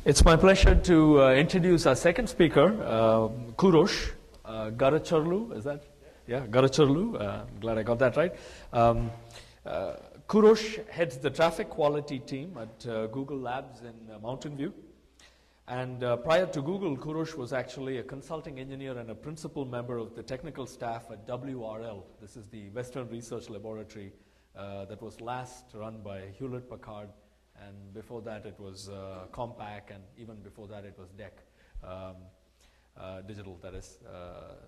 It's my pleasure to introduce our second speaker, Kurosh Garacharlu. Is that? Yeah, Garacharlu. I'm glad I got that right. Kurosh heads the traffic quality team at Google Labs in Mountain View. And prior to Google, Kurosh was actually a consulting engineer and a principal member of the technical staff at WRL. This is the Western Research Laboratory that was last run by Hewlett-Packard. And before that, it was Compaq, and even before that, it was DEC, digital, that is,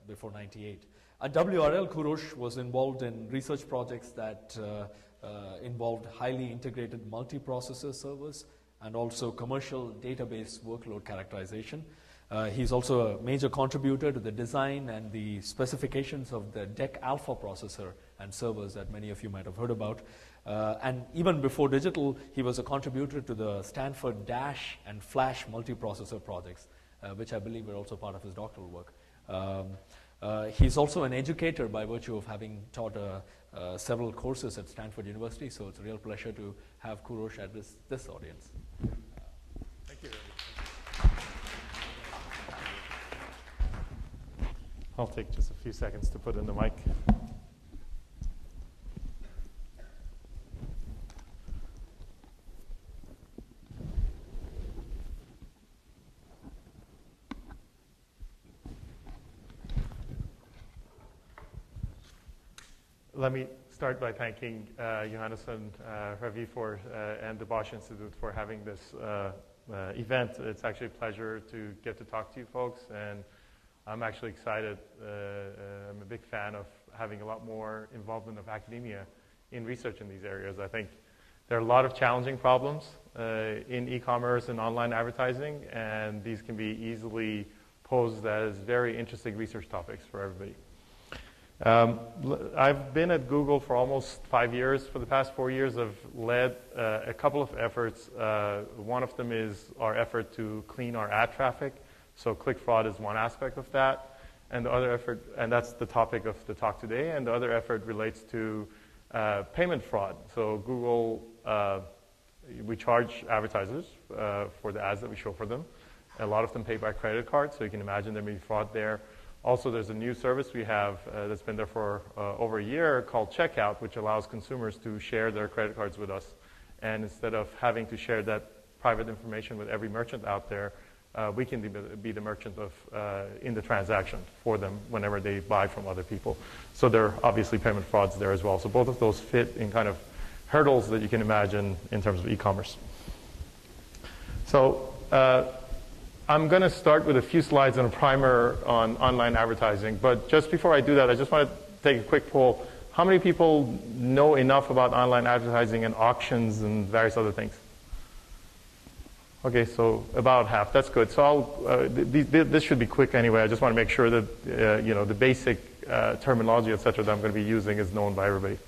before '98. At WRL, Kurosh was involved in research projects that involved highly integrated multiprocessor servers and also commercial database workload characterization. He's also a major contributor to the design and the specifications of the DEC Alpha processor and servers that many of you might have heard about. And even before digital, he was a contributor to the Stanford Dash and Flash multiprocessor projects, which I believe were also part of his doctoral work. He's also an educator by virtue of having taught several courses at Stanford University, so it's a real pleasure to have Kurosh at this audience. Thank you. I'll take just a few seconds to put in the mic. Let me start by thanking Johannes and Ravi and the Bosch Institute for having this event. It's actually a pleasure to get to talk to you folks, and I'm actually excited. I'm a big fan of having a lot more involvement of academia in research in these areas. I think there are a lot of challenging problems in e-commerce and online advertising, and these can be easily posed as very interesting research topics for everybody. I've been at Google for almost 5 years. For the past 4 years, I've led a couple of efforts. One of them is our effort to clean our ad traffic. So click fraud is one aspect of that. And the other effort, and that's the topic of the talk today, and the other effort relates to payment fraud. So Google, we charge advertisers for the ads that we show for them. A lot of them pay by credit card, so you can imagine there may be fraud there. Also, there's a new service we have that's been there for over a year called Checkout, which allows consumers to share their credit cards with us. And instead of having to share that private information with every merchant out there, we can be the merchant in the transaction for them whenever they buy from other people. So there are obviously payment frauds there as well. So both of those fit in kind of hurdles that you can imagine in terms of e-commerce. So I'm going to start with a few slides and a primer on online advertising. But just before I do that, I just want to take a quick poll. How many people know enough about online advertising and auctions and various other things? Okay, so about half. That's good. So this should be quick anyway. I just want to make sure that the basic terminology, et cetera, that I'm going to be using is known by everybody.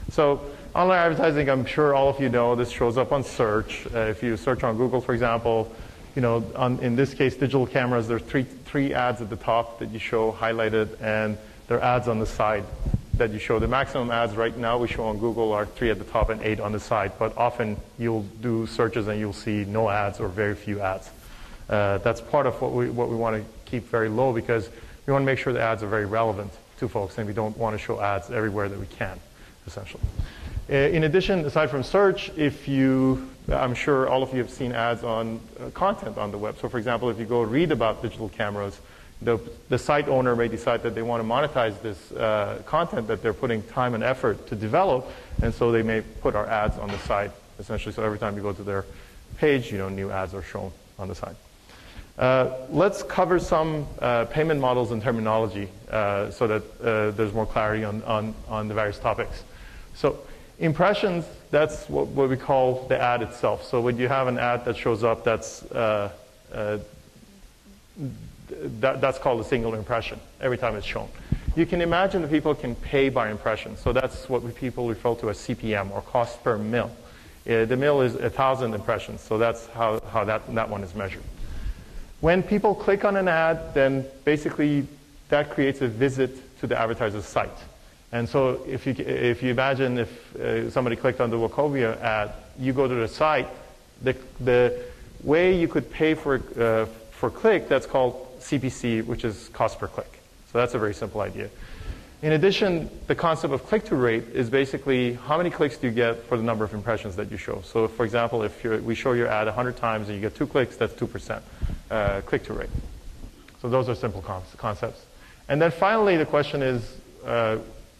So online advertising, I'm sure all of you know, this shows up on search. If you search on Google, for example, in this case, digital cameras, there are three ads at the top that you show highlighted, and there are ads on the side that you show. The maximum ads right now we show on Google are 3 at the top and 8 on the side, but often you'll do searches and you'll see no ads or very few ads. That's part of what we want to keep very low, because we want to make sure the ads are very relevant to folks, and we don't want to show ads everywhere that we can, essentially. In addition, aside from search, I'm sure all of you have seen ads on content on the web. So for example, if you go read about digital cameras, the site owner may decide that they want to monetize this content that they're putting time and effort to develop, and so they may put our ads on the site, essentially. So every time you go to their page, new ads are shown on the site. Let's cover some payment models and terminology so that there's more clarity on the various topics. So impressions, that's what we call the ad itself. So when you have an ad that shows up, that's called a single impression every time it's shown. You can imagine that people can pay by impression. So that's what people refer to as CPM, or cost per mil. The mil is 1,000 impressions, so that's how that one is measured. When people click on an ad, then basically that creates a visit to the advertiser's site. And so if you imagine if somebody clicked on the Wachovia ad, you go to the site, the way you could pay for click that's called CPC, which is cost per click. So that's a very simple idea. In addition, the concept of click-through rate is basically how many clicks do you get for the number of impressions that you show. So for example, if we show your ad 100 times and you get 2 clicks, that's 2% click-through rate. So those are simple concepts. And then finally, the question is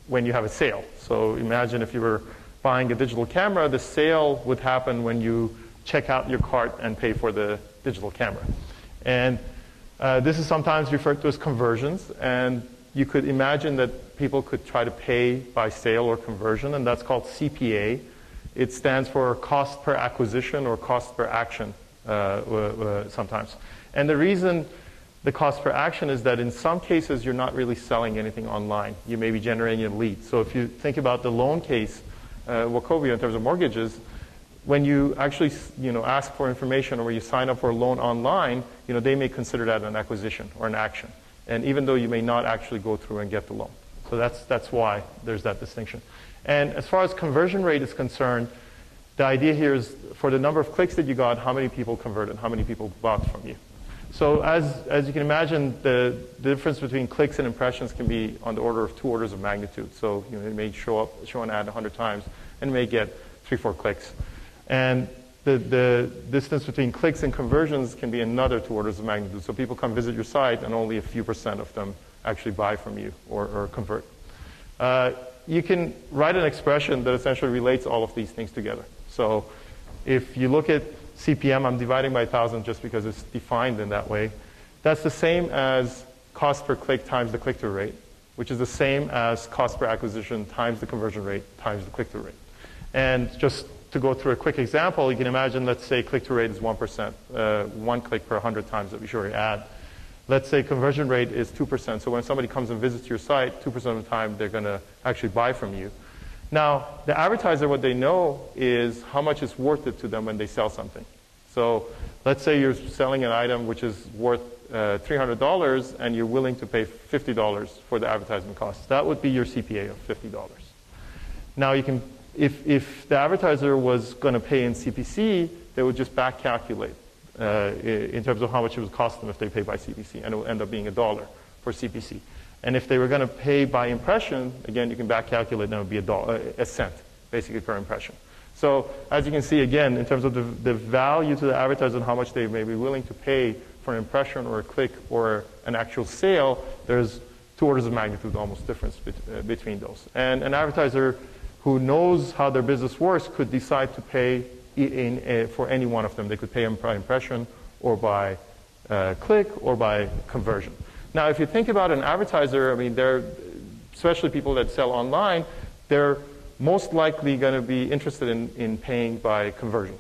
when you have a sale. So imagine if you were buying a digital camera, the sale would happen when you check out your cart and pay for the digital camera. And this is sometimes referred to as conversions. And you could imagine that people could try to pay by sale or conversion, and that's called CPA. It stands for cost per acquisition or cost per action sometimes. And the reason the cost per action is that in some cases you're not really selling anything online. You may be generating a lead. So if you think about the loan case, Wachovia in terms of mortgages, when you actually ask for information or you sign up for a loan online, they may consider that an acquisition or an action. And even though you may not actually go through and get the loan. So that's why there's that distinction. And as far as conversion rate is concerned, the idea here is for the number of clicks that you got, how many people converted, how many people bought from you. So as you can imagine, the difference between clicks and impressions can be on the order of 2 orders of magnitude. So it may show an ad 100 times and it may get 3-4 clicks. And the distance between clicks and conversions can be another 2 orders of magnitude. So people come visit your site and only a few % of them actually buy from you or convert. You can write an expression that essentially relates all of these things together. So if you look at CPM, I'm dividing by 1,000 just because it's defined in that way. That's the same as cost per click times the click-through rate, which is the same as cost per acquisition times the conversion rate times the click-through rate. And just to go through a quick example, you can imagine, let's say click-through rate is 1%, 1 click per 100 times that we show your ad. Let's say conversion rate is 2%. So when somebody comes and visits your site, 2% of the time they're going to actually buy from you. Now, the advertiser, what they know is how much it's worth it to them when they sell something. So let's say you're selling an item which is worth $300 and you're willing to pay $50 for the advertisement costs. That would be your CPA of $50. Now, you can, if the advertiser was going to pay in CPC, they would just back calculate in terms of how much it would cost them if they pay by CPC, and it will end up being $1 for CPC. And if they were going to pay by impression, again, you can back calculate, and it would be a cent, basically, per impression. So as you can see, again, in terms of the value to the advertiser and how much they may be willing to pay for an impression or a click or an actual sale, there's 2 orders of magnitude almost difference between those. And an advertiser who knows how their business works could decide to pay for any one of them. They could pay by impression or by click or by conversion. Now, if you think about an advertiser, I mean, especially people that sell online, they're most likely going to be interested in paying by conversion.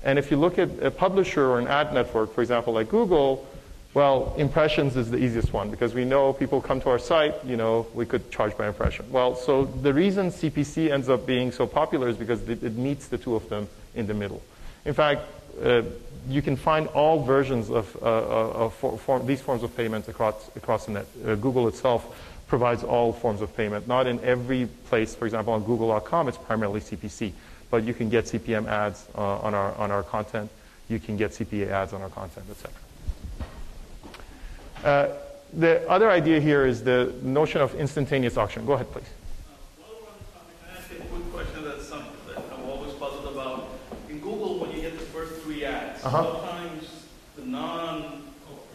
And if you look at a publisher or an ad network, for example, like Google, well, impressions is the easiest one because we know people come to our site, we could charge by impression. Well, so the reason CPC ends up being so popular is because it meets the 2 of them in the middle. In fact, you can find all versions of these forms of payment across the net. Google itself provides all forms of payment. Not in every place, for example, on Google.com, it's primarily CPC. But you can get CPM ads on our content. You can get CPA ads on our content, etc. The other idea here is the notion of instantaneous auction. Go ahead, please. While we're on the topic, can I ask you a quick question that I'm always puzzled about? In Google, when you get the first 3 ads, sometimes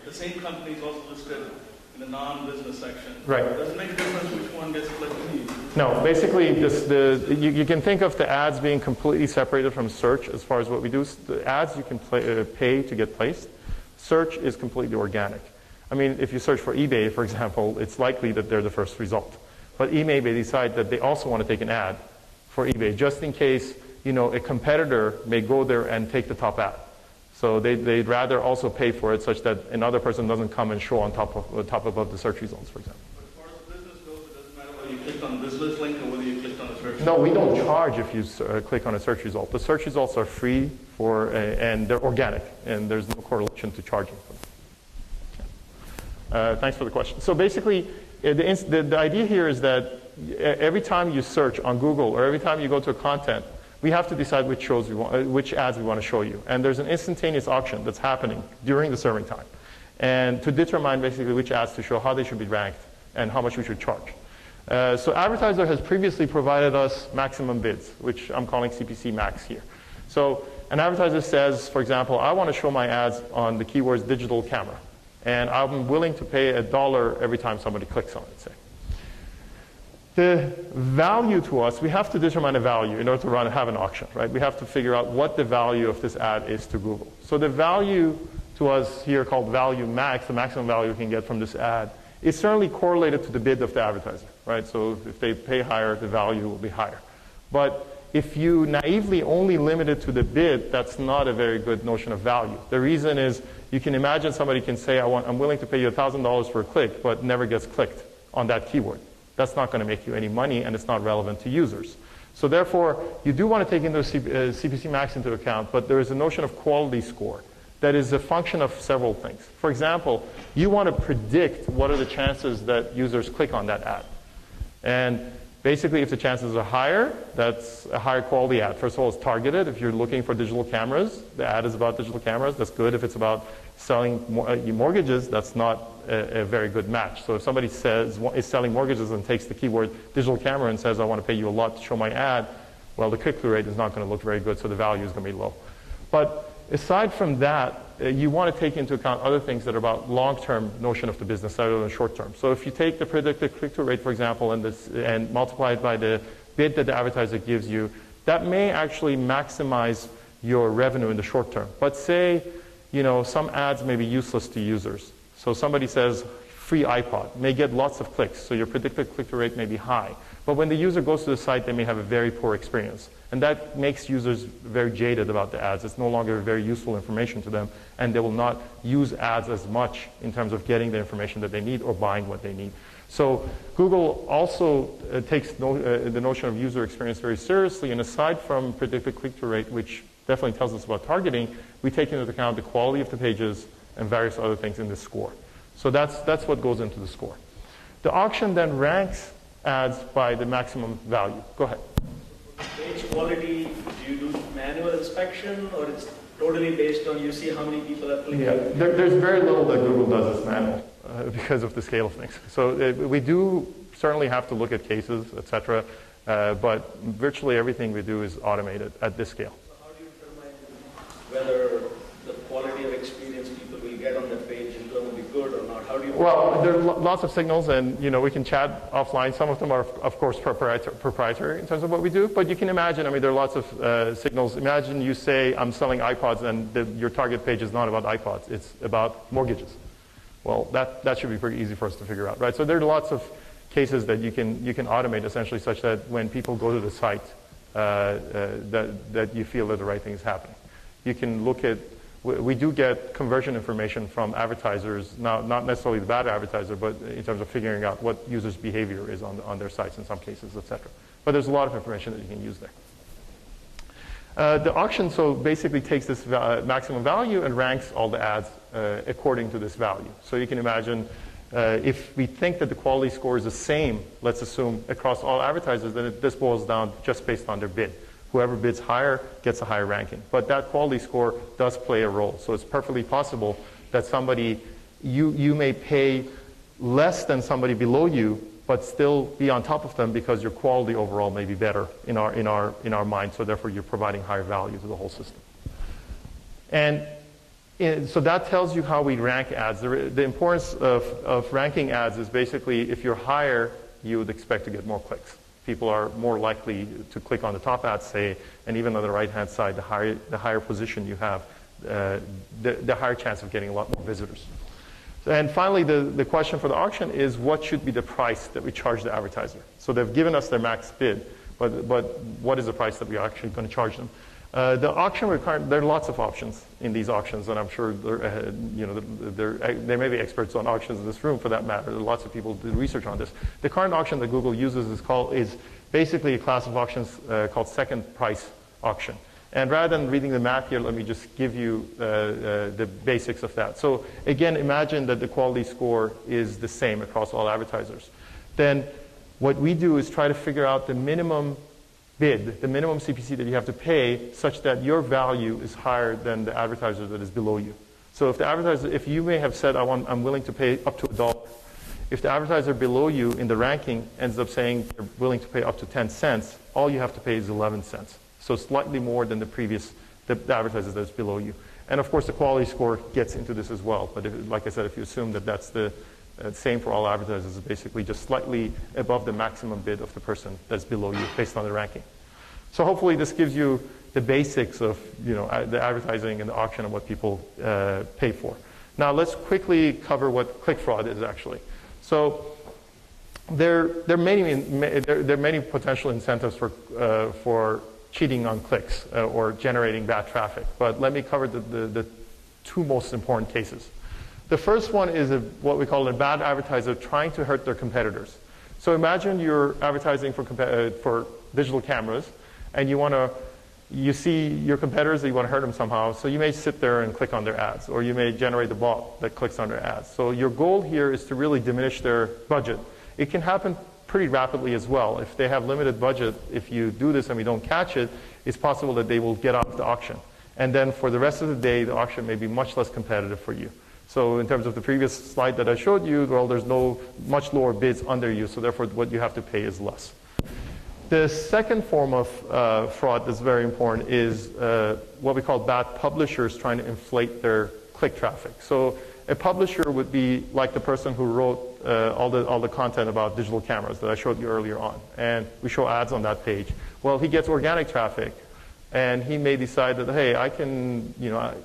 the same company is also listed in the non-business section. Right. Does it make a difference which one gets clicked to you? No, basically, you can think of the ads being completely separated from search as far as what we do. The ads you can pay to get placed. Search is completely organic. I mean, if you search for eBay, for example, it's likely that they're the first result. But eBay may decide that they also want to take an ad for eBay, just in case a competitor may go there and take the top ad. So they'd rather also pay for it such that another person doesn't come and show on top above the search results, for example. But as far as business goes, it doesn't matter whether you clicked on this list link or whether you clicked on a search. No, we don't charge if you click on a search result. The search results are free and they're organic, and there's no correlation to charging for them. Thanks for the question. So basically, the idea here is that every time you search on Google or every time you go to a content, we have to decide which ads we want to show you. And there's an instantaneous auction that's happening during the serving time, and to determine basically which ads to show, how they should be ranked, and how much we should charge. So advertiser has previously provided us maximum bids, which I'm calling CPC max here. So an advertiser says, for example, I want to show my ads on the keywords digital camera, and I'm willing to pay $1 every time somebody clicks on it, say. The value to us, we have to determine a value in order to have an auction, right? We have to figure out what the value of this ad is to Google. So the value to us here, called value max, the maximum value we can get from this ad, is certainly correlated to the bid of the advertiser, right? So if they pay higher, the value will be higher. But if you naively only limit it to the bid, that's not a very good notion of value. The reason is, you can imagine somebody can say, I'm willing to pay you $1,000 for a click, but never gets clicked on that keyword. That's not going to make you any money, and it's not relevant to users. So therefore, you do want to take into CPC max into account, but there is a notion of quality score that is a function of several things. For example, you want to predict what are the chances that users click on that ad. And basically, if the chances are higher, that's a higher quality ad. First of all, it's targeted. If you're looking for digital cameras, the ad is about digital cameras. That's good. If it's about selling mortgages, that's not a very good match. So if somebody is selling mortgages and takes the keyword digital camera and says, I want to pay you a lot to show my ad, well, the click-through rate is not going to look very good, so the value is going to be low. But aside from that, you want to take into account other things that are about long-term notion of the business rather than short-term. So if you take the predicted click-through rate, for example, and multiply it by the bid that the advertiser gives you, that may actually maximize your revenue in the short term. But say, some ads may be useless to users. So somebody says, free iPod, may get lots of clicks, so your predicted click-through rate may be high. But when the user goes to the site, they may have a very poor experience. And that makes users very jaded about the ads. It's no longer very useful information to them, and they will not use ads as much in terms of getting the information that they need or buying what they need. So Google also takes the notion of user experience very seriously, and aside from predicted click-through rate, which definitely tells us about targeting, we take into account the quality of the pages and various other things in this score. So that's what goes into the score. The auction then ranks ads by the maximum value. Go ahead. Page quality, do you do manual inspection, or it's totally based on you see how many people are clicking? Yeah, there's very little that Google does as manual because of the scale of things. So we do certainly have to look at cases, etc., but virtually everything we do is automated at this scale. So how do you determine whether the quality of experience people will get on the page is going to be good or not? How do you? Well, there are lots of signals, and we can chat offline. Some of them are, of course, proprietary in terms of what we do. But you can imagine, there are lots of signals. Imagine you say, I'm selling iPods, and your target page is not about iPods. It's about mortgages. Well, that should be pretty easy for us to figure out, right? So there are lots of cases that you can automate essentially such that when people go to the site, that you feel that the right thing is happening. You can look at. We do get conversion information from advertisers, now not necessarily the bad advertiser, but in terms of figuring out what users' behavior is on their sites in some cases, etc. But there's a lot of information that you can use there. The auction so basically takes this maximum value and ranks all the ads according to this value. So you can imagine if we think that the quality score is the same, let's assume across all advertisers, then this boils down just based on their bid. Whoever bids higher gets a higher ranking. But that quality score does play a role. So it's perfectly possible that you may pay less than somebody below you, but still be on top of them because your quality overall may be better in our mind. So therefore, you're providing higher value to the whole system. And so that tells you how we rank ads. The importance of ranking ads is basically if you're higher, you would expect to get more clicks. People are more likely to click on the top ads, say, and even on the right-hand side, the higher position you have, the higher chance of getting a lot more visitors. And finally, the question for the auction is what should be the price that we charge the advertiser? So they've given us their max bid, but what is the price that we're actually going to charge them? The auction there are lots of options in these auctions, and I'm sure there may be experts on auctions in this room for that matter. There are lots of people who do research on this. The current auction that Google uses is basically a class of auctions called second price auction. And rather than reading the math here, let me just give you the basics of that. So again, imagine that the quality score is the same across all advertisers. Then what we do is try to figure out the minimum bid, the minimum CPC that you have to pay, such that your value is higher than the advertiser that is below you. So if the advertiser, if you may have said, I'm willing to pay up to $1, if the advertiser below you in the ranking ends up saying they're willing to pay up to 10 cents, all you have to pay is 11 cents. So slightly more than the advertiser that's below you. And of course, the quality score gets into this as well. But like I said, if you assume that that's the same for all advertisers, it's basically just slightly above the maximum bid of the person that's below you based on the ranking. So hopefully this gives you the basics of the advertising and the auction and what people pay for. Now let's quickly cover what click fraud is actually. So there are many potential incentives for cheating on clicks or generating bad traffic. But let me cover the two most important cases. The first one is what we call a bad advertiser trying to hurt their competitors. So imagine you're advertising for digital cameras, and you see your competitors, you want to hurt them somehow, so you may sit there and click on their ads, or you may generate a bot that clicks on their ads. So your goal here is to really diminish their budget. It can happen pretty rapidly as well. If they have limited budget, if you do this and we don't catch it, it's possible that they will get off the auction. And then for the rest of the day, the auction may be much less competitive for you. So in terms of the previous slide that I showed you, well, there's much lower bids under you, so therefore what you have to pay is less. The second form of fraud that's very important is what we call bad publishers trying to inflate their click traffic. So a publisher would be like the person who wrote all the content about digital cameras that I showed you earlier on. And we show ads on that page. Well, he gets organic traffic, and he may decide that, hey, I can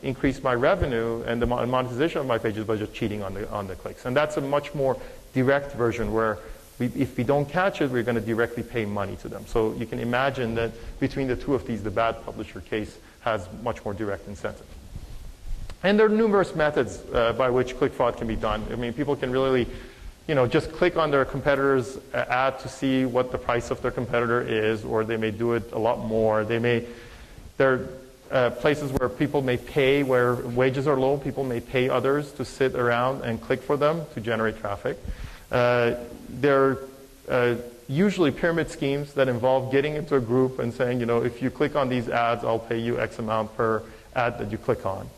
increase my revenue and the monetization of my pages by just cheating on the clicks. And that's a much more direct version where if we don't catch it, we're going to directly pay money to them. So you can imagine that between the two of these, the bad publisher case has much more direct incentive. And there are numerous methods by which click fraud can be done. I mean, people can really just click on their competitor's ad to see what the price of their competitor is, or they may do it a lot more. There are places where people may pay, where wages are low, people may pay others to sit around and click for them to generate traffic. There are usually pyramid schemes that involve getting into a group and saying, if you click on these ads, I'll pay you X amount per ad that you click on.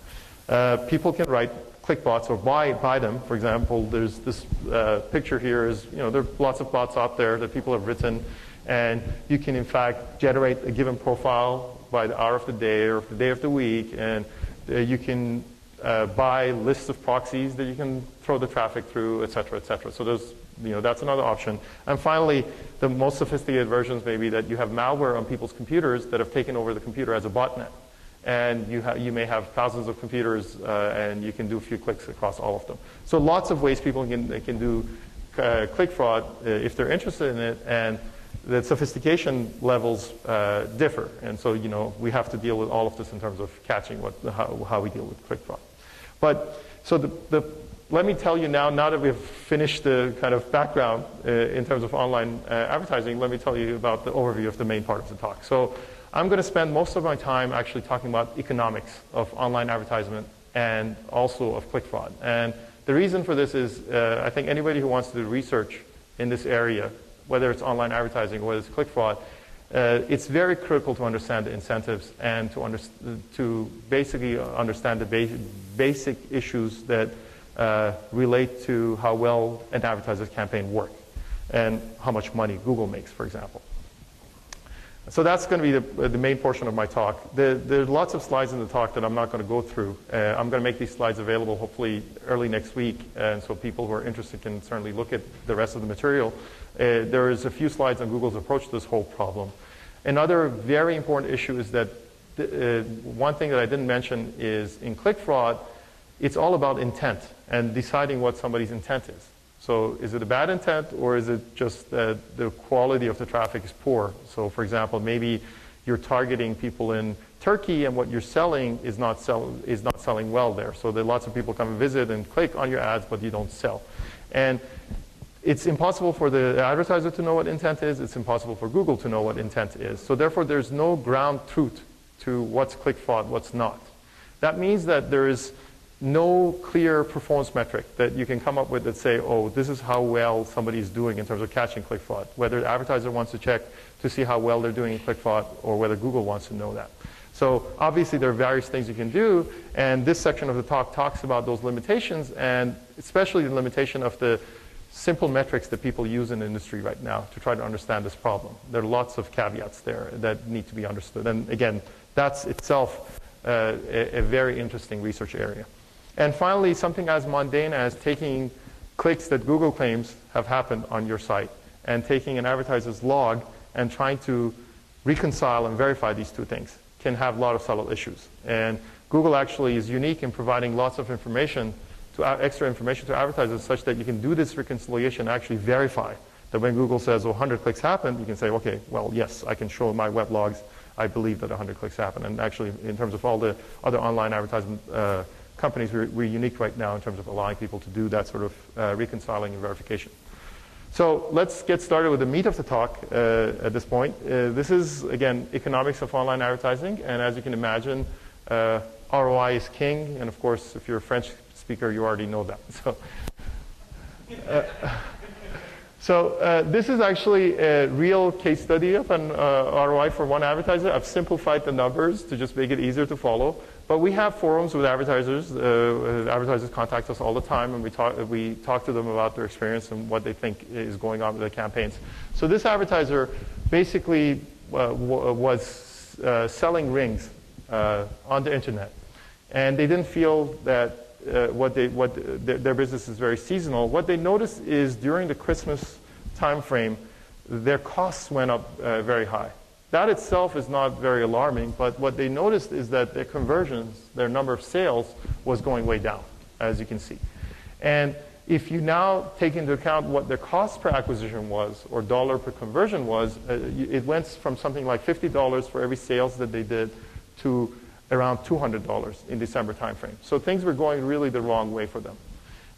People can write click bots or buy them. For example, there's this picture here there are lots of bots out there that people have written, and you can in fact generate a given profile by the hour of the day or the day of the week, and you can buy lists of proxies that you can throw the traffic through, et cetera, et cetera. So that's another option. And finally, the most sophisticated versions may be that you have malware on people's computers that have taken over the computer as a botnet. And you may have thousands of computers, and you can do a few clicks across all of them. So lots of ways people can do click fraud if they're interested in it, and the sophistication levels differ. And so we have to deal with all of this in terms of catching how we deal with click fraud. But so let me tell you now that we've finished the kind of background in terms of online advertising, let me tell you about the overview of the main part of the talk. So I'm going to spend most of my time actually talking about economics of online advertisement and also of click fraud. And the reason for this is I think anybody who wants to do research in this area, whether it's online advertising or whether it's click fraud, it's very critical to understand the incentives and to basically understand the basic issues that relate to how well an advertiser's campaign works and how much money Google makes, for example. So that's going to be the main portion of my talk. There's lots of slides in the talk that I'm not going to go through. I'm going to make these slides available hopefully early next week, and so people who are interested can certainly look at the rest of the material. There is a few slides on Google's approach to this whole problem. Another very important issue is that one thing that I didn't mention is in click fraud, it's all about intent and deciding what somebody's intent is. So is it a bad intent, or is it just that the quality of the traffic is poor? So for example, maybe you're targeting people in Turkey and what you're selling is not selling well there. So there are lots of people come and visit and click on your ads, but you don't sell. And it's impossible for the advertiser to know what intent is. It's impossible for Google to know what intent is. So therefore, there's no ground truth to what's click fraud, what's not. That means that there is no clear performance metric that you can come up with that say, oh, this is how well somebody is doing in terms of catching click fraud. Whether the advertiser wants to check to see how well they're doing in click fraud, or whether Google wants to know that. So obviously there are various things you can do, and this section of the talk talks about those limitations, and especially the limitation of the simple metrics that people use in the industry right now to try to understand this problem. There are lots of caveats there that need to be understood. And again, that's itself a very interesting research area. And finally, something as mundane as taking clicks that Google claims have happened on your site and taking an advertiser's log and trying to reconcile and verify these two things can have a lot of subtle issues. And Google actually is unique in providing lots of information, extra information to advertisers such that you can do this reconciliation and actually verify that when Google says, oh, 100 clicks happened, you can say, okay, well, yes, I can show in my web logs, I believe that 100 clicks happened. And actually, in terms of all the other online advertisement companies, we're unique right now in terms of allowing people to do that sort of reconciling and verification. So let's get started with the meat of the talk at this point. This is, again, economics of online advertising. And as you can imagine, ROI is king. And of course, if you're a French speaker, you already know that. So this is actually a real case study of an ROI for one advertiser. I've simplified the numbers to just make it easier to follow. But we have forums with advertisers. Advertisers contact us all the time, and we talk to them about their experience and what they think is going on with their campaigns. So this advertiser basically was selling rings on the internet. And they didn't feel that their business is very seasonal. What they noticed is during the Christmas time frame, their costs went up very high. That itself is not very alarming, but what they noticed is that their conversions, their number of sales, was going way down, as you can see. And if you now take into account what their cost per acquisition was, or dollar per conversion was, it went from something like $50 for every sales that they did to around $200 in December timeframe. So things were going really the wrong way for them.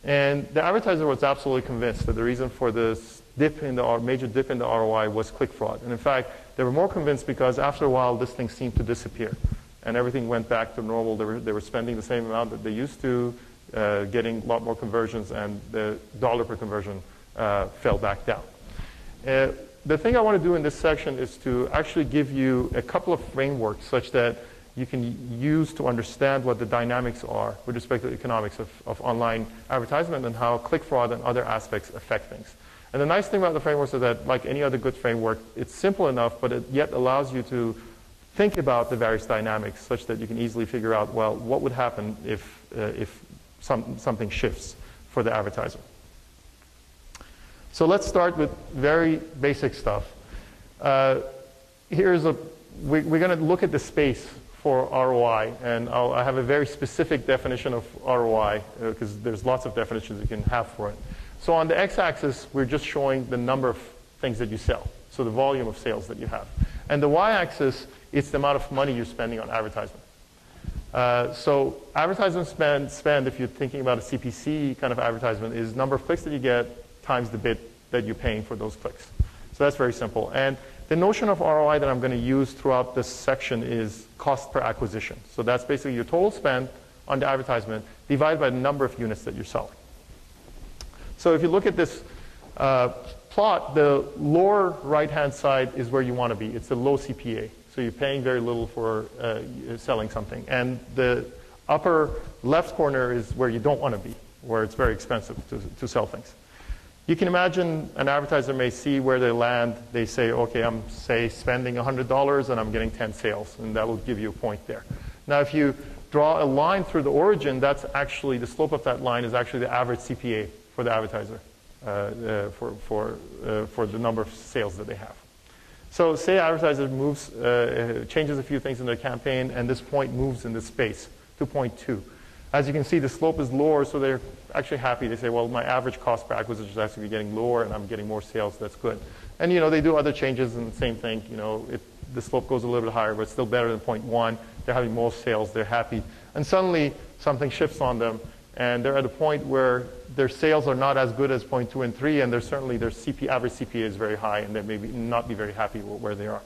And the advertiser was absolutely convinced that the reason for this major dip in the ROI was click fraud. And in fact, they were more convinced because after a while, this thing seemed to disappear. And everything went back to normal. They were spending the same amount that they used to, getting a lot more conversions, and the dollar per conversion fell back down. The thing I want to do in this section is to actually give you a couple of frameworks such that you can use to understand what the dynamics are with respect to the economics of online advertisement and how click fraud and other aspects affect things. And the nice thing about the frameworks is that, like any other good framework, it's simple enough, but it yet allows you to think about the various dynamics such that you can easily figure out, well, what would happen if something shifts for the advertiser. So let's start with very basic stuff. We're going to look at the space for ROI, and I have a very specific definition of ROI because there's lots of definitions you can have for it. So on the x-axis, we're just showing the number of things that you sell, so the volume of sales that you have. And the y-axis, it's the amount of money you're spending on advertisement. So advertisement spend, if you're thinking about a CPC kind of advertisement, is number of clicks that you get times the bit that you're paying for those clicks. So that's very simple. And the notion of ROI that I'm going to use throughout this section is cost per acquisition. So that's basically your total spend on the advertisement divided by the number of units that you're selling. So if you look at this plot, the lower right-hand side is where you want to be. It's a low CPA. So you're paying very little for selling something. And the upper left corner is where you don't want to be, where it's very expensive to sell things. You can imagine an advertiser may see where they land. They say, okay, I'm, say, spending $100 and I'm getting 10 sales. And that will give you a point there. Now, if you draw a line through the origin, that's actually, the slope of that line is actually the average CPA for the advertiser for the number of sales that they have. So say advertiser moves, changes a few things in their campaign, and this point moves in this space to point 2. As you can see, the slope is lower, so they're actually happy. They say, well, my average cost per acquisition is actually getting lower, and I'm getting more sales. That's good. And, they do other changes, and the same thing. The slope goes a little bit higher, but it's still better than point 1. They're having more sales. They're happy. And suddenly, something shifts on them, and they're at a point where their sales are not as good as point 2 and 3, and certainly their average CPA is very high, and they may not be very happy where they are.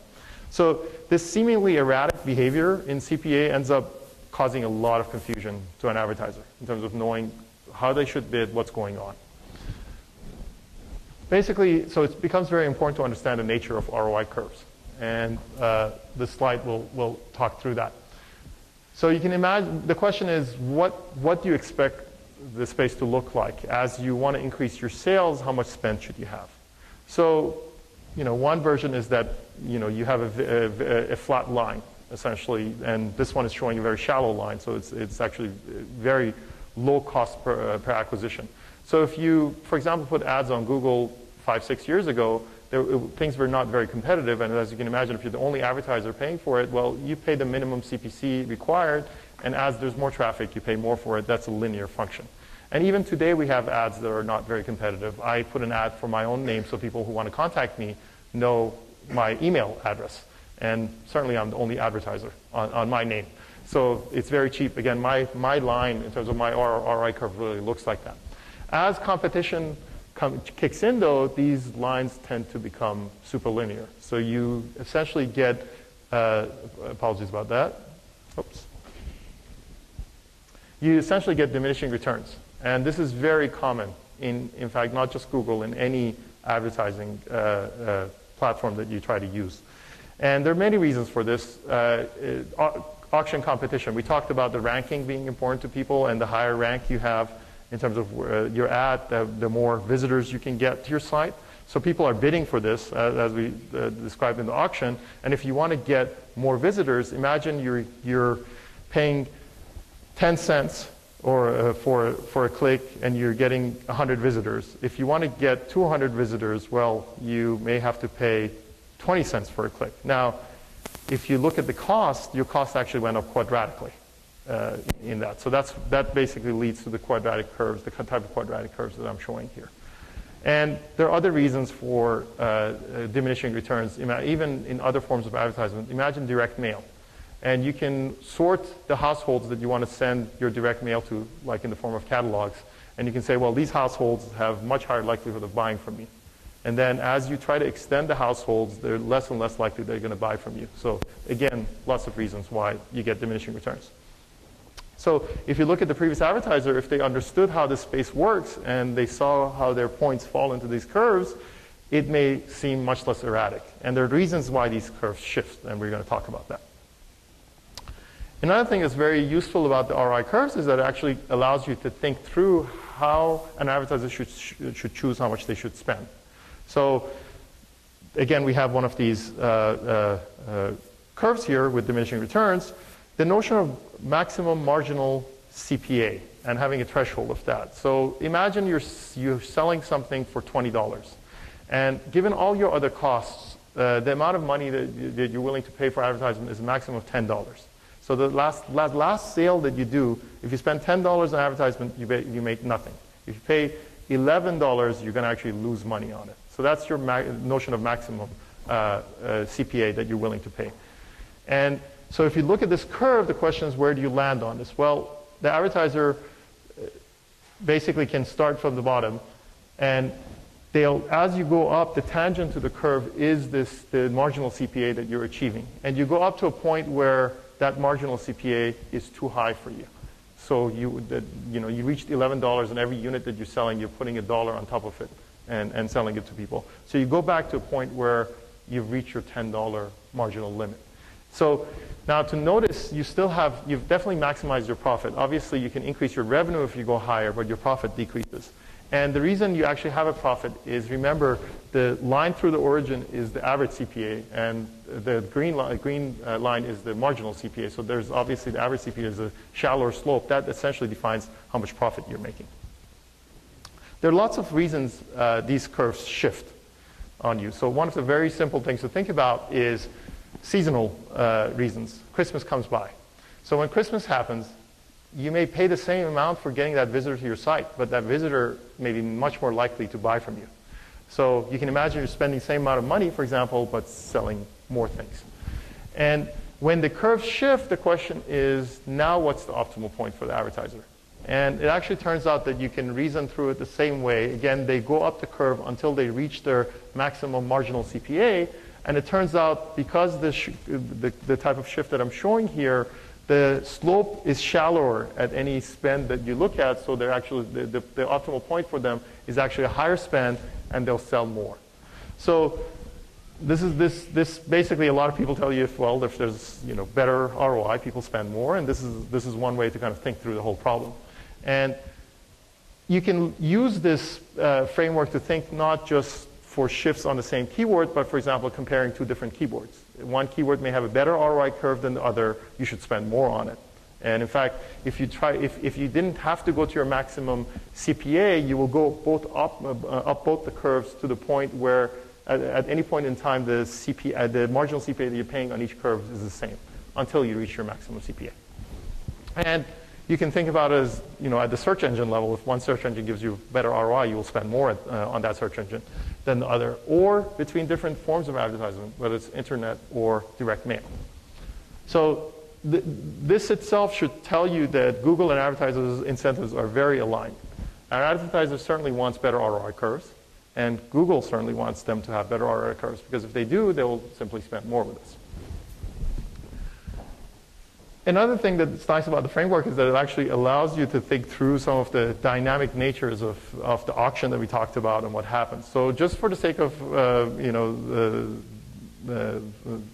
So this seemingly erratic behavior in CPA ends up causing a lot of confusion to an advertiser in terms of knowing how they should bid, what's going on. Basically, so it becomes very important to understand the nature of ROI curves. And this slide will talk through that. So you can imagine, the question is, what do you expect the space to look like? As you want to increase your sales, how much spend should you have? So, one version is that, you have a flat line, essentially, and this one is showing a very shallow line, so it's actually very low cost per acquisition. So if you, for example, put ads on Google 5-6 years ago, things were not very competitive, and as you can imagine, if you're the only advertiser paying for it, well, you pay the minimum CPC required, and as there's more traffic, you pay more for it. That's a linear function. And even today, we have ads that are not very competitive. I put an ad for my own name so people who want to contact me know my email address. And certainly, I'm the only advertiser on my name. So it's very cheap. Again, my line in terms of my ROI curve really looks like that. As competition kicks in, though, these lines tend to become superlinear. So you essentially get, apologies about that. Oops. You essentially get diminishing returns. And this is very common in fact, not just Google, in any advertising platform that you try to use. And there are many reasons for this. Auction competition. We talked about the ranking being important to people, and the higher rank you have in terms of your ad, the more visitors you can get to your site. So people are bidding for this, as we described in the auction. And if you want to get more visitors, imagine you're paying 10 cents for a click, and you're getting 100 visitors. If you want to get 200 visitors, well, you may have to pay 20 cents for a click. Now, if you look at the cost, your cost actually went up quadratically in that. So that basically leads to the quadratic curves, the type of quadratic curves that I'm showing here. And there are other reasons for diminishing returns, even in other forms of advertisement. Imagine direct mail. And you can sort the households that you want to send your direct mail to, like in the form of catalogs. And you can say, well, these households have much higher likelihood of buying from me. And then as you try to extend the households, they're less and less likely they're going to buy from you. So again, lots of reasons why you get diminishing returns. So if you look at the previous advertiser, if they understood how this space works and they saw how their points fall into these curves, it may seem much less erratic. And there are reasons why these curves shift, and we're going to talk about that. Another thing that's very useful about the ROI curves is that it actually allows you to think through how an advertiser should choose how much they should spend. So again, we have one of these curves here with diminishing returns. The notion of maximum marginal CPA and having a threshold of that. So imagine you're selling something for $20. And given all your other costs, the amount of money that you're willing to pay for advertisement is a maximum of $10. So the last sale that you do, if you spend $10 on advertisement, you make nothing. If you pay $11, you're going to actually lose money on it. So that's your notion of maximum CPA that you're willing to pay. And so if you look at this curve, the question is, where do you land on this? Well, the advertiser basically can start from the bottom, and as you go up, the tangent to the curve is the marginal CPA that you're achieving. And you go up to a point where that marginal CPA is too high for you. So you reached $11, and every unit that you're selling, you're putting $1 on top of it and selling it to people. So you go back to a point where you've reached your $10 marginal limit. So now to notice, you've definitely maximized your profit. Obviously, you can increase your revenue if you go higher, but your profit decreases. And the reason you actually have a profit is, remember, the line through the origin is the average CPA, and the green line is the marginal CPA. So there's obviously the average CPA is a shallower slope. That essentially defines how much profit you're making. There are lots of reasons these curves shift on you. So one of the very simple things to think about is seasonal reasons. Christmas comes by. So when Christmas happens, you may pay the same amount for getting that visitor to your site, but that visitor may be much more likely to buy from you. So you can imagine you're spending the same amount of money, for example, but selling more things. And when the curves shift, the question is, now what's the optimal point for the advertiser? And it actually turns out that you can reason through it the same way. Again, they go up the curve until they reach their maximum marginal CPA. And it turns out, because the type of shift that I'm showing here, the slope is shallower at any spend that you look at, so they're actually, the optimal point for them is actually a higher spend, and they'll sell more. So this basically, a lot of people tell you, if there's better ROI, people spend more, and this is one way to kind of think through the whole problem. And you can use this framework to think not just for shifts on the same keyword, but for example, comparing two different keywords. One keyword may have a better ROI curve than the other. You should spend more on it. And in fact, if you didn't have to go to your maximum CPA, you will go up both the curves to the point where at any point in time, the marginal CPA that you're paying on each curve is the same until you reach your maximum CPA. And you can think about it as, at the search engine level, if one search engine gives you better ROI, you will spend more on that search engine than the other, or between different forms of advertisement, whether it's internet or direct mail. So this itself should tell you that Google and advertisers' incentives are very aligned. Our advertiser certainly wants better ROI curves, and Google certainly wants them to have better ROI curves, because if they do, they will simply spend more with us. Another thing that's nice about the framework is that it actually allows you to think through some of the dynamic natures of the auction that we talked about and what happens. So just for the sake of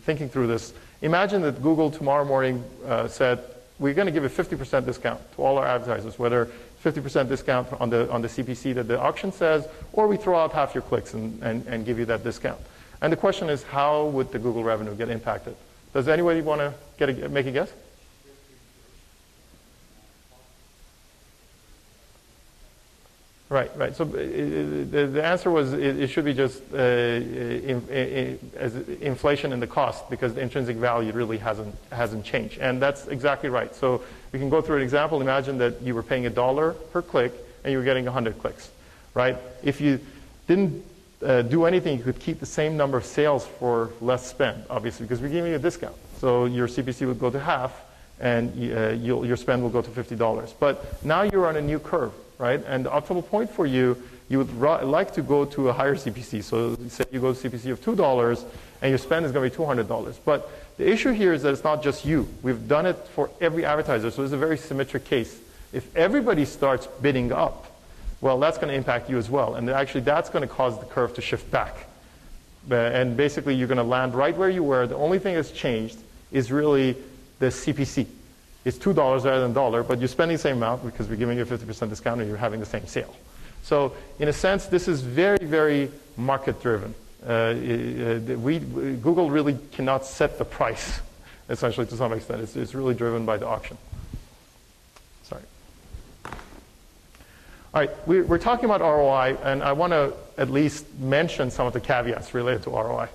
thinking through this, imagine that Google tomorrow morning said, we're going to give a 50% discount to all our advertisers, whether 50% discount on the CPC that the auction says, or we throw out half your clicks and give you that discount. And the question is, how would the Google revenue get impacted? Does anybody want to make a guess? Right. So the answer was it should be just as inflation in the cost, because the intrinsic value really hasn't changed, and that's exactly right. So we can go through an example. Imagine that you were paying $1 per click and you were getting 100 clicks, right? If you didn't do anything, you could keep the same number of sales for less spend, obviously, because we're giving you a discount. So your CPC would go to half, and your spend will go to $50. But now you're on a new curve, right? And the optimal point for you, you would like to go to a higher CPC. So say you go to CPC of $2, and your spend is going to be $200. But the issue here is that it's not just you. We've done it for every advertiser, so it's a very symmetric case. If everybody starts bidding up, well, that's going to impact you as well. And actually, that's going to cause the curve to shift back. And basically, you're going to land right where you were. The only thing that's changed is really the CPC. It's $2 rather than $1, but you're spending the same amount because we're giving you a 50% discount and you're having the same sale. So in a sense, this is very, very market-driven. Google really cannot set the price, essentially, to some extent. It's really driven by the auction. Sorry. All right, we're talking about ROI, and I want to at least mention some of the caveats related to ROI.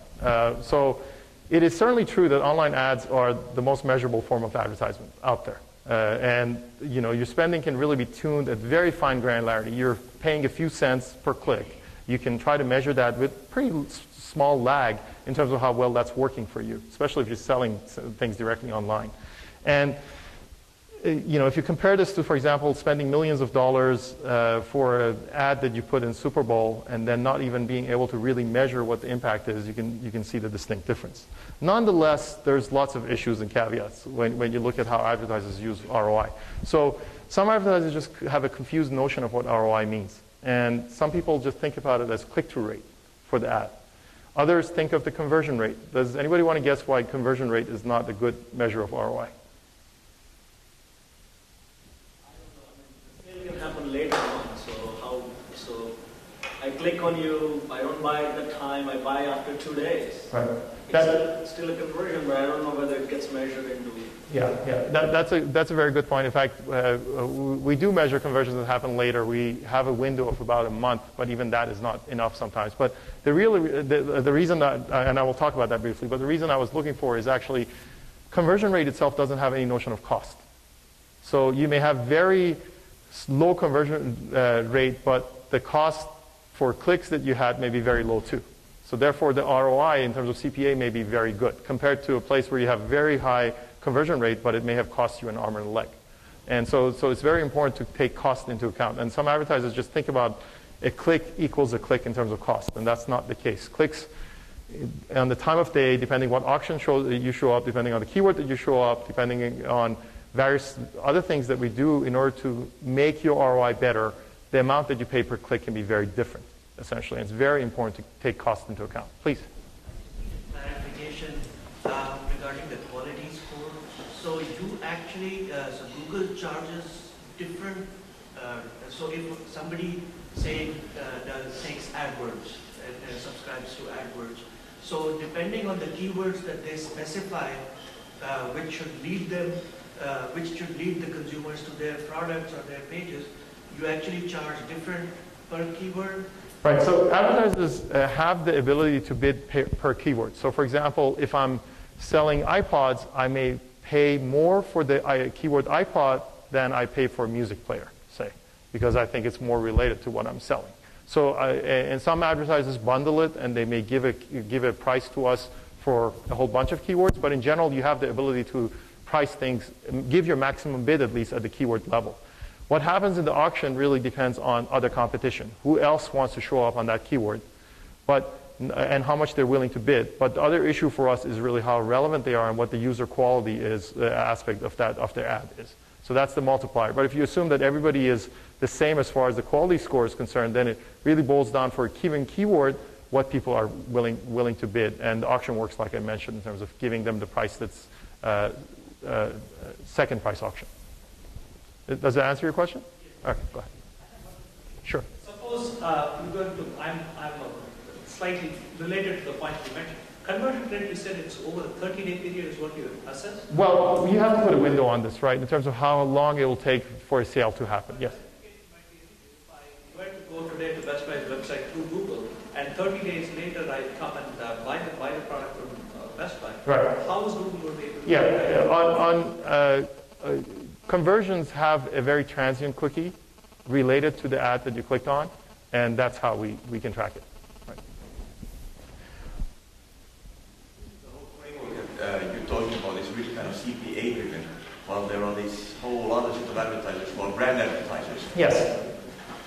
So it is certainly true that online ads are the most measurable form of advertisement out there. And your spending can really be tuned at very fine granularity. You're paying a few cents per click. You can try to measure that with pretty small lag in terms of how well that's working for you, especially if you're selling things directly online. And if you compare this to, for example, spending millions of dollars for an ad that you put in Super Bowl and then not even being able to really measure what the impact is, you can see the distinct difference. Nonetheless, there's lots of issues and caveats when you look at how advertisers use ROI. So some advertisers just have a confused notion of what ROI means. And some people just think about it as click-through rate for the ad. Others think of the conversion rate. Does anybody want to guess why conversion rate is not a good measure of ROI? Later on, so I click on you, I don't buy at the time, I buy after 2 days. Right. It's still a conversion, but I don't know whether it gets measured into. Yeah. That's a very good point. In fact, we do measure conversions that happen later. We have a window of about a month, but even that is not enough sometimes. But the reason that, and I will talk about that briefly, but the reason I was looking for is actually conversion rate itself doesn't have any notion of cost. So you may have very low conversion rate, but the cost for clicks that you had may be very low too. So therefore, the ROI in terms of CPA may be very good compared to a place where you have very high conversion rate, but it may have cost you an arm and a leg. And so it's very important to take cost into account. And some advertisers just think about a click equals a click in terms of cost, and that's not the case. Clicks on the time of day, depending what auction you show up, depending on the keyword that you show up, depending on various other things that we do in order to make your ROI better, the amount that you pay per click can be very different, essentially. And it's very important to take cost into account. Please. Clarification regarding the quality score. So you actually, so Google charges different, so if somebody, say, takes AdWords and subscribes to AdWords, so depending on the keywords that they specify, which should lead the consumers to their products or their pages, you actually charge different per keyword? Right, so advertisers have the ability to bid per keyword. So for example, if I'm selling iPods, I may pay more for the keyword iPod than I pay for a music player, say, because I think it's more related to what I'm selling. So, and some advertisers bundle it, and they may give a price to us for a whole bunch of keywords, but in general, you have the ability to price things, give your maximum bid at least at the keyword level. What happens in the auction really depends on other competition. Who else wants to show up on that keyword, and how much they're willing to bid. But the other issue for us is really how relevant they are and what the user quality is, the aspect of their ad is. So that's the multiplier. But if you assume that everybody is the same as far as the quality score is concerned, then it really boils down for a given keyword what people are willing to bid. And the auction works like I mentioned in terms of giving them the price that's second price auction. Does that answer your question? Okay, go ahead. Sure. Suppose I'm slightly related to the point you mentioned. Conversion rate, you said it's over a 30-day period is what you assess? Well, you have to put a window on this, right, in terms of how long it will take for a sale to happen. Yes? If I were to go today to Best Buy's website through Google, and 30 days later I come and buy the product from Best Buy, right. How is Google going to be able to do that? Conversions have a very transient cookie related to the ad that you clicked on, and that's how we can track it. Right. The whole framework you're talking about is really kind of CPA driven, while there are this whole other set of advertisers called brand advertisers. Yes.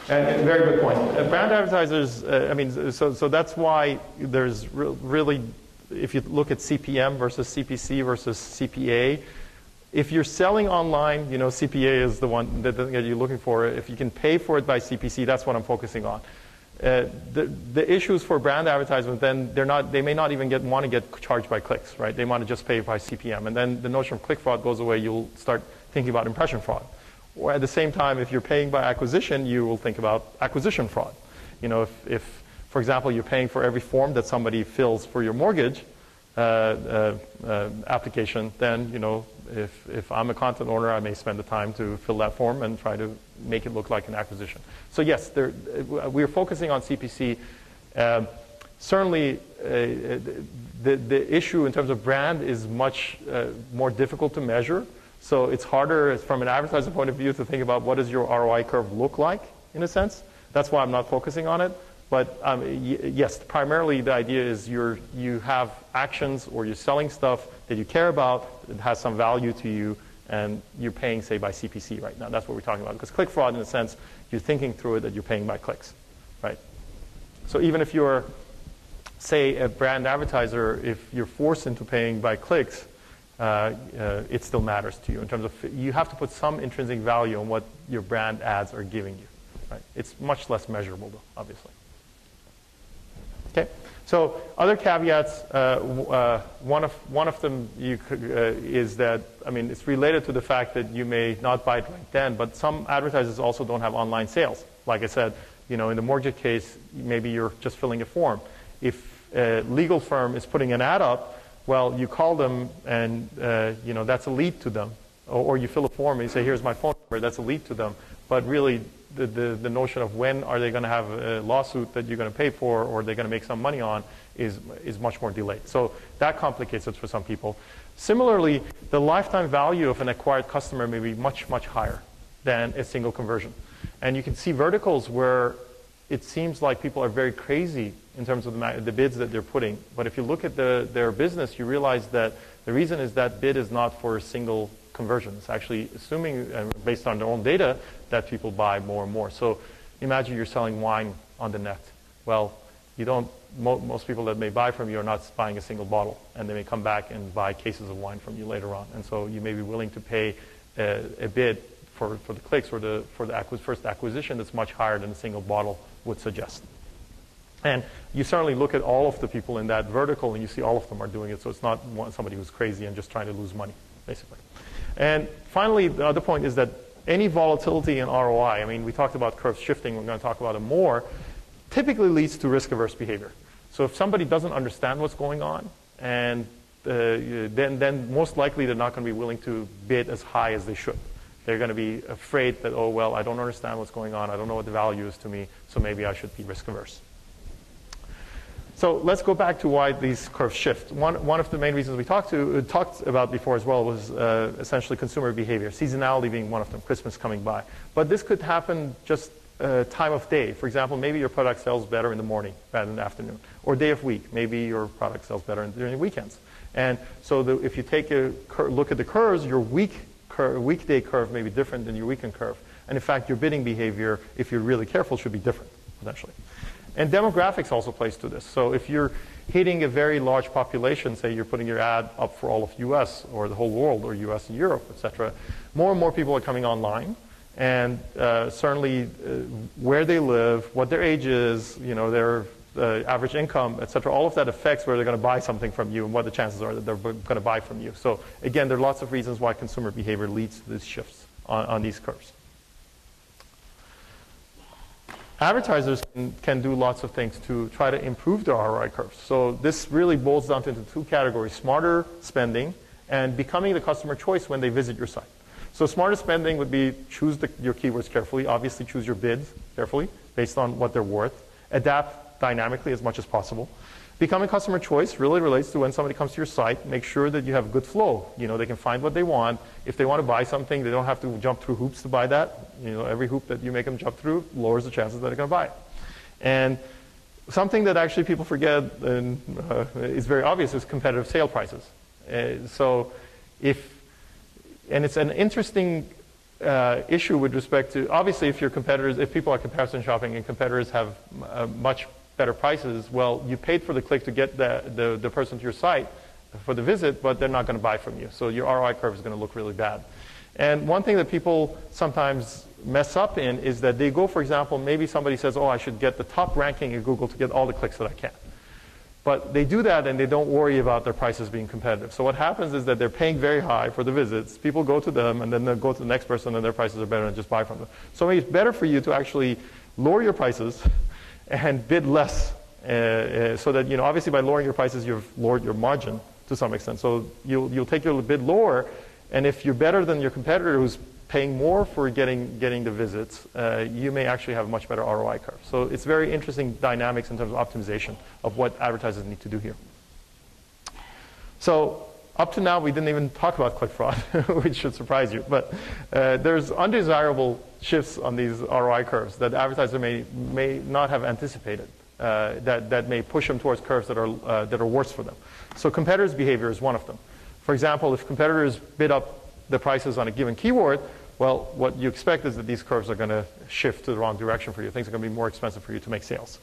And very good point. Brand advertisers, so that's why there's really, if you look at CPM versus CPC versus CPA, if you're selling online, CPA is the one that you're looking for. If you can pay for it by CPC, that's what I'm focusing on. The issues for brand advertisement, then they may not even want to get charged by clicks, right? They want to just pay by CPM. And then the notion of click fraud goes away. You'll start thinking about impression fraud. Or at the same time, if you're paying by acquisition, you will think about acquisition fraud. If for example, you're paying for every form that somebody fills for your mortgage application, then, if I'm a content owner, I may spend the time to fill that form and try to make it look like an acquisition. So yes, we're focusing on CPC. Certainly, the issue in terms of brand is much more difficult to measure. So it's harder from an advertiser point of view to think about what does your ROI curve look like, in a sense. That's why I'm not focusing on it. But yes, primarily the idea is you have actions or you're selling stuff that you care about, that has some value to you, and you're paying, say, by CPC right now. That's what we're talking about. Because click fraud, in a sense, you're thinking through it that you're paying by clicks, right? So even if you're, say, a brand advertiser, if you're forced into paying by clicks, it still matters to you in terms of you have to put some intrinsic value on what your brand ads are giving you, right? It's much less measurable, though, obviously. Okay, so other caveats. One of them is that it's related to the fact that you may not buy it right then, but some advertisers also don't have online sales. Like I said, in the mortgage case, maybe you're just filling a form. If a legal firm is putting an ad up, well, you call them and that's a lead to them, or you fill a form and you say, "Here's my phone number." That's a lead to them, but really. The notion of when are they going to have a lawsuit that you're going to pay for or they're going to make some money on is much more delayed. So that complicates it for some people. Similarly, the lifetime value of an acquired customer may be much, much higher than a single conversion. And you can see verticals where it seems like people are very crazy in terms of the bids that they're putting. But if you look at their business, you realize that the reason is that bid is not for a single conversion. It's actually assuming, based on their own data, that people buy more and more. So imagine you're selling wine on the net. Well, You don't, most people that may buy from you are not buying a single bottle, and they may come back and buy cases of wine from you later on. And so you may be willing to pay a bid for the clicks or for the first acquisition that's much higher than a single bottle would suggest. And you certainly look at all of the people in that vertical, and you see all of them are doing it. So it's not somebody who's crazy and just trying to lose money, basically. And finally, the other point is that any volatility in ROI, I mean, we talked about curves shifting, we're going to talk about it more, typically leads to risk-averse behavior. So if somebody doesn't understand what's going on, and then most likely they're not going to be willing to bid as high as they should. They're going to be afraid that, oh, well, I don't understand what's going on, I don't know what the value is to me, so maybe I should be risk-averse. So let's go back to why these curves shift. One of the main reasons we talked about before as well was essentially consumer behavior, seasonality being one of them, Christmas coming by. But this could happen just time of day. For example, maybe your product sells better in the morning rather than the afternoon. Or day of week, maybe your product sells better during the weekends. And so if you take a look at the curves, your weekday curve may be different than your weekend curve. And in fact, your bidding behavior, if you're really careful, should be different, potentially. And demographics also plays to this. So if you're hitting a very large population, say you're putting your ad up for all of US or the whole world or US and Europe, etc., more and more people are coming online. And certainly where they live, what their age is, their average income, etc., all of that affects where they're going to buy something from you and what the chances are that they're going to buy from you. So again, there are lots of reasons why consumer behavior leads to these shifts on these curves. Advertisers can do lots of things to try to improve their ROI curves. So this really boils down into two categories: smarter spending and becoming the customer choice when they visit your site. So smarter spending would be choose your keywords carefully, obviously choose your bids carefully based on what they're worth, adapt dynamically as much as possible. Becoming customer choice really relates to when somebody comes to your site, make sure that you have a good flow. They can find what they want. If they want to buy something, they don't have to jump through hoops to buy that. Every hoop that you make them jump through lowers the chances that they're going to buy it. And something that actually people forget and is very obvious is competitive sale prices. And it's an interesting issue with respect to, obviously, if people are comparison shopping and competitors have much better prices, well, you paid for the click to get the person to your site for the visit, but they're not going to buy from you. So your ROI curve is going to look really bad. And one thing that people sometimes mess up in is that they go, for example, maybe somebody says, oh, I should get the top ranking in Google to get all the clicks that I can. But they do that and they don't worry about their prices being competitive. So what happens is that they're paying very high for the visits. People go to them and then they'll go to the next person and their prices are better and just buy from them. So maybe it's better for you to actually lower your prices and bid less, so that, obviously by lowering your prices, you've lowered your margin to some extent. So you'll take your bid lower, and if you're better than your competitor who's paying more for getting the visits, you may actually have a much better ROI curve. So it's very interesting dynamics in terms of optimization of what advertisers need to do here. So up to now, we didn't even talk about click fraud, which should surprise you. But there's undesirable shifts on these ROI curves that the advertiser may not have anticipated, that may push them towards curves that are worse for them. So competitors' behavior is one of them. For example, if competitors bid up the prices on a given keyword, well, what you expect is that these curves are going to shift to the wrong direction for you. Things are going to be more expensive for you to make sales.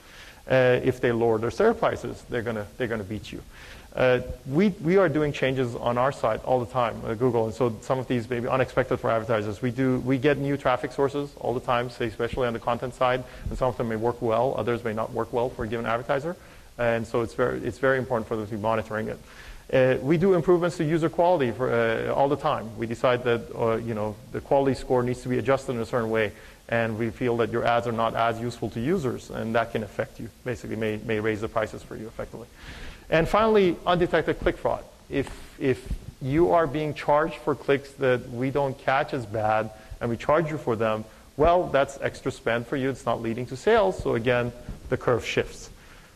If they lower their sale prices, they're going to beat you. We are doing changes on our site all the time at Google, and so some of these may be unexpected for advertisers. We get new traffic sources all the time, say especially on the content side, and some of them may work well, others may not work well for a given advertiser, and so it's very important for them to be monitoring it. We do improvements to user quality all the time. We decide that the quality score needs to be adjusted in a certain way, and we feel that your ads are not as useful to users, and that can affect you. Basically, may raise the prices for you effectively. And finally, undetected click fraud. If you are being charged for clicks that we don't catch as bad, and we charge you for them, well, that's extra spend for you. It's not leading to sales. So again, the curve shifts.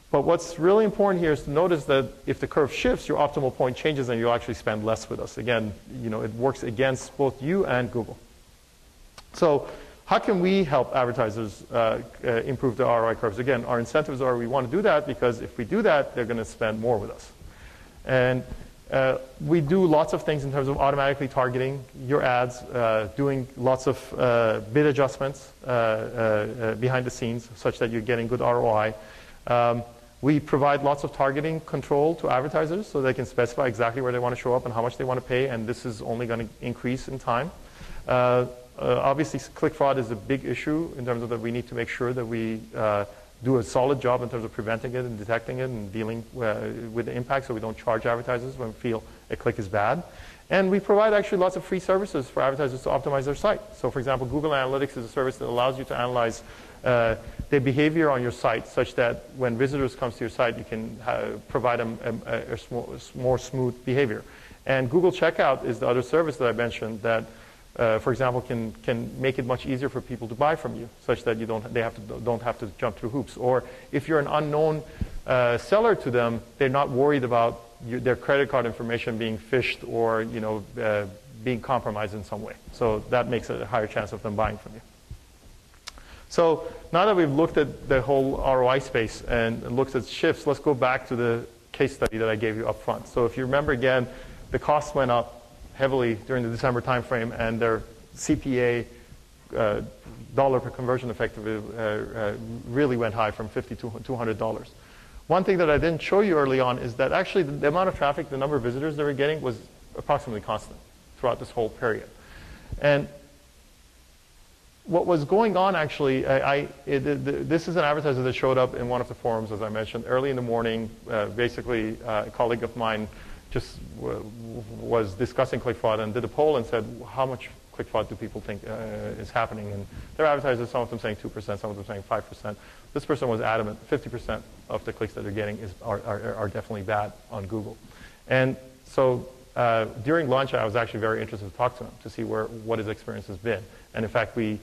But what's really important here is to notice that if the curve shifts, your optimal point changes, and you'll actually spend less with us. Again, it works against both you and Google. So how can we help advertisers improve their ROI curves? Again, our incentives are we want to do that because if we do that, they're going to spend more with us. And we do lots of things in terms of automatically targeting your ads, doing lots of bid adjustments behind the scenes such that you're getting good ROI. We provide lots of targeting control to advertisers so they can specify exactly where they want to show up and how much they want to pay, and this is only going to increase in time. Obviously, click fraud is a big issue in terms of that we need to make sure that we do a solid job in terms of preventing it and detecting it and dealing with the impact so we don't charge advertisers when we feel a click is bad. And we provide actually lots of free services for advertisers to optimize their site. So for example, Google Analytics is a service that allows you to analyze the behavior on your site such that when visitors come to your site, you can provide them a more smooth behavior. And Google Checkout is the other service that I mentioned that, for example, can make it much easier for people to buy from you, such that you don't have to jump through hoops. Or if you're an unknown seller to them, they're not worried about their credit card information being phished or being compromised in some way. So that makes a higher chance of them buying from you. So now that we've looked at the whole ROI space and looked at shifts, let's go back to the case study that I gave you up front. So if you remember again, the costs went up heavily during the December timeframe, and their CPA, dollar per conversion effectively, really went high from $50 to $200. One thing that I didn't show you early on is that actually the amount of traffic, the number of visitors they were getting was approximately constant throughout this whole period. And what was going on actually, this is an advertiser that showed up in one of the forums, as I mentioned, early in the morning. Basically, a colleague of mine just was discussing click fraud and did a poll and said, how much click fraud do people think is happening? And their advertisers, some of them saying 2%, some of them saying 5%. This person was adamant, 50% of the clicks that they're getting are definitely bad on Google. And so during lunch, I was actually very interested to talk to him to see what his experience has been. And in fact, we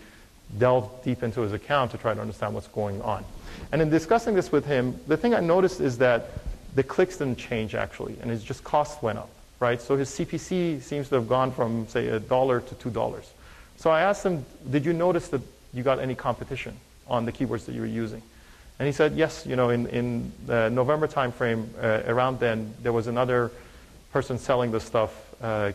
delved deep into his account to try to understand what's going on. And in discussing this with him, the thing I noticed is that the clicks didn't change actually, and his just costs went up, right? So his CPC seems to have gone from, say, $1 to $2. So I asked him, did you notice that you got any competition on the keywords that you were using? And he said, yes, in the November timeframe, around then, there was another person selling this stuff,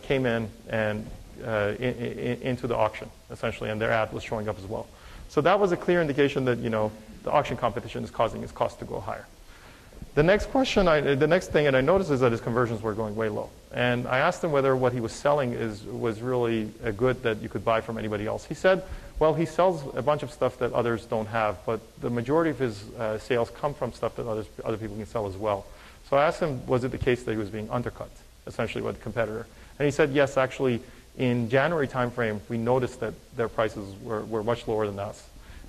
came in and into the auction, essentially, and their ad was showing up as well. So that was a clear indication that, the auction competition is causing his cost to go higher. The next thing that I noticed is that his conversions were going way low. And I asked him whether what he was selling was really a good that you could buy from anybody else. He said, well, he sells a bunch of stuff that others don't have, but the majority of his sales come from stuff that other people can sell as well. So I asked him, was it the case that he was being undercut, essentially, by the competitor? And he said, yes, actually, in January timeframe, we noticed that their prices were much lower than us,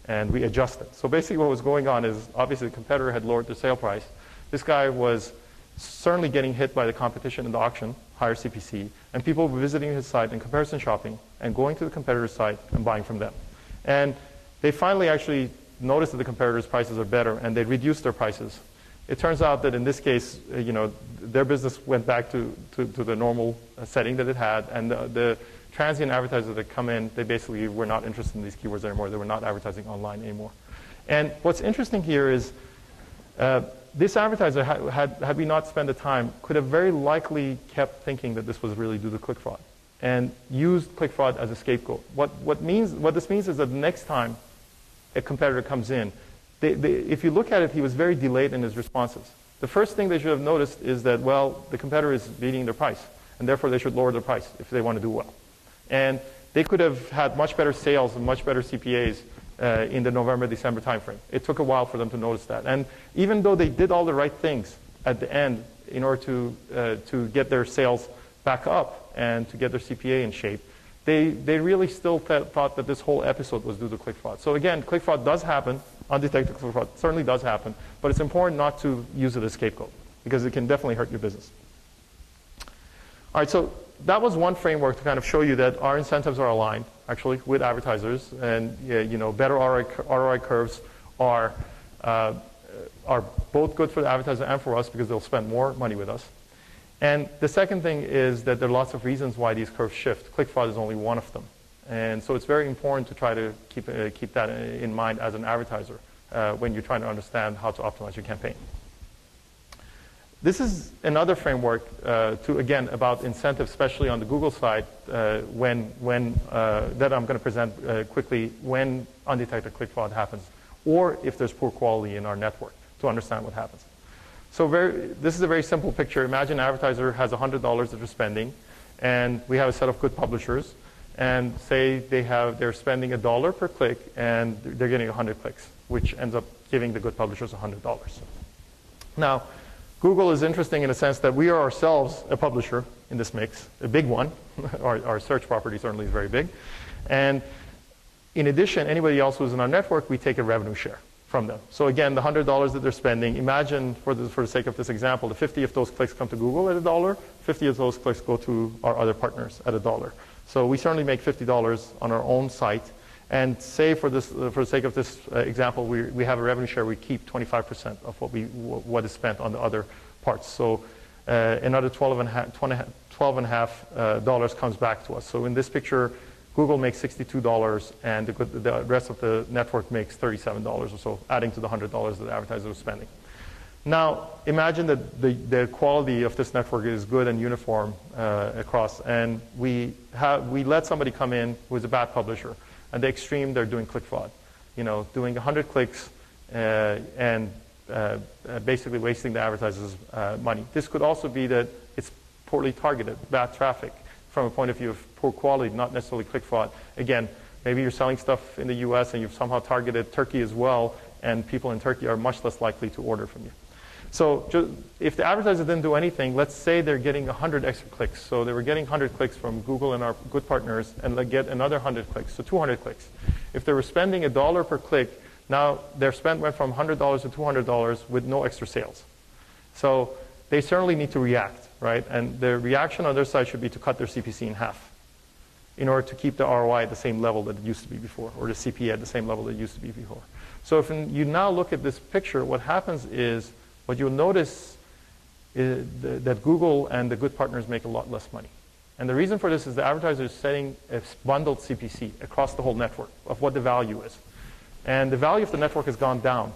and we adjusted. So basically what was going on is, obviously, the competitor had lowered their sale price. This guy was certainly getting hit by the competition in the auction, higher CPC, and people were visiting his site and comparison shopping and going to the competitor's site and buying from them. And they finally actually noticed that the competitor's prices are better, and they reduced their prices. It turns out that in this case, their business went back to the normal setting that it had, and the transient advertisers that come in, they basically were not interested in these keywords anymore. They were not advertising online anymore. And what's interesting here is this advertiser, had we not spent the time, could have very likely kept thinking that this was really due to click fraud and used click fraud as a scapegoat. What this means is that the next time a competitor comes in, if you look at it, he was very delayed in his responses. The first thing they should have noticed is that, well, the competitor is beating their price, and therefore they should lower their price if they want to do well. And they could have had much better sales and much better CPAs in the November-December timeframe. It took a while for them to notice that. And even though they did all the right things at the end in order to get their sales back up and to get their CPA in shape, they really still thought that this whole episode was due to click fraud. So again, click fraud does happen. Undetected click fraud certainly does happen. But it's important not to use it as a scapegoat because it can definitely hurt your business. All right, so that was one framework to kind of show you that our incentives are aligned, actually, with advertisers. And better ROI curves are both good for the advertiser and for us because they'll spend more money with us. And the second thing is that there are lots of reasons why these curves shift. Click fraud is only one of them. And so it's very important to try to keep that in mind as an advertiser when you're trying to understand how to optimize your campaign. This is another framework again, about incentives, especially on the Google side, that I'm going to present quickly when undetected click fraud happens, or if there's poor quality in our network, to understand what happens. So this is a very simple picture. Imagine an advertiser has $100 that they're spending, and we have a set of good publishers, and say they're spending $1 per click, and they're getting 100 clicks, which ends up giving the good publishers $100. Now, Google is interesting in the sense that we are ourselves a publisher in this mix, a big one. Our search property certainly is very big. And in addition, anybody else who's in our network, we take a revenue share from them. So again, the $100 that they're spending, imagine for the sake of this example, the 50 of those clicks come to Google at $1, 50 of those clicks go to our other partners at $1. So we certainly make $50 on our own site. And say for the sake of this example, we have a revenue share. We keep 25% of what is spent on the other parts. So another $12.5 comes back to us. So in this picture, Google makes $62, and the rest of the network makes $37 or so, adding to the $100 that the advertiser was spending. Now, imagine that the quality of this network is good and uniform across, and we let somebody come in who is a bad publisher. At the extreme, they're doing click fraud, doing 100 clicks and basically wasting the advertiser's money. This could also be that it's poorly targeted, bad traffic from a point of view of poor quality, not necessarily click fraud. Again, maybe you're selling stuff in the US and you've somehow targeted Turkey as well, and people in Turkey are much less likely to order from you. So if the advertiser didn't do anything, let's say they're getting 100 extra clicks. So they were getting 100 clicks from Google and our good partners, and they get another 100 clicks, so 200 clicks. If they were spending $1 per click, now their spend went from $100 to $200 with no extra sales. So they certainly need to react, right? And the reaction on their side should be to cut their CPC in half in order to keep the ROI at the same level that it used to be before, or the CPA at the same level that it used to be before. So if you now look at this picture, what happens is, what you'll notice is that Google and the good partners make a lot less money. And the reason for this is the advertiser is setting a bundled CPC across the whole network of what the value is. And the value of the network has gone down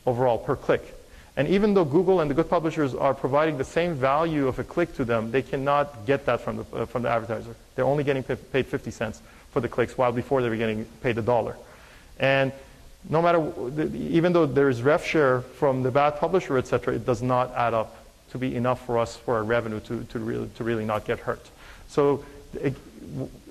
overall per click. And even though Google and the good publishers are providing the same value of a click to them, they cannot get that from the advertiser. They're only getting paid 50 cents for the clicks, while before they were getting paid $1. And no matter, even though there is rev share from the bad publisher, et cetera, it does not add up to be enough for us for our revenue to really not get hurt. So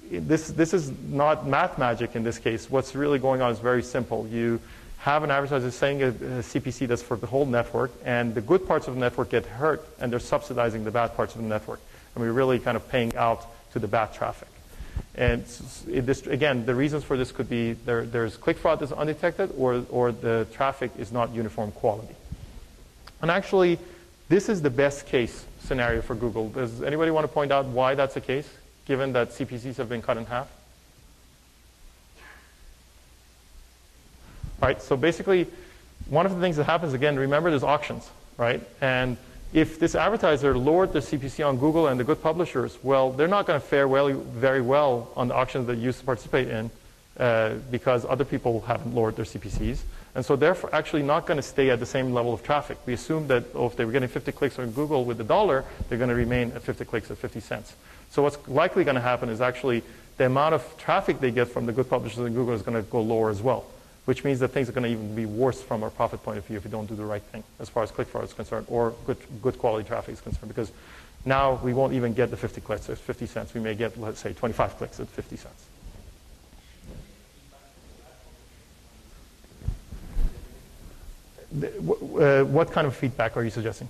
this is not math magic in this case. What's really going on is very simple. You have an advertiser saying a CPC that's for the whole network, and the good parts of the network get hurt, and they're subsidizing the bad parts of the network. And we're really kind of paying out to the bad traffic. And again, the reasons for this could be there's click fraud that's undetected, or the traffic is not uniform quality. And actually, this is the best case scenario for Google. Does anybody want to point out why that's the case, given that CPCs have been cut in half? All right, so basically, one of the things that happens, again, remember there's auctions, right? And if this advertiser lowered the CPC on Google and the good publishers, well, they're not going to fare very well on the auctions that you used to participate in because other people haven't lowered their CPCs. And so they're actually not going to stay at the same level of traffic. We assume that if they were getting 50 clicks on Google with $1, they're going to remain at 50 clicks at 50 cents. So what's likely going to happen is actually the amount of traffic they get from the good publishers and Google is going to go lower as well, which means that things are going to even be worse from our profit point of view if we don't do the right thing as far as click fraud is concerned, or good quality traffic is concerned, because now we won't even get the 50 clicks at 50 cents. We may get, let's say, 25 clicks at 50 cents. What kind of feedback are you suggesting?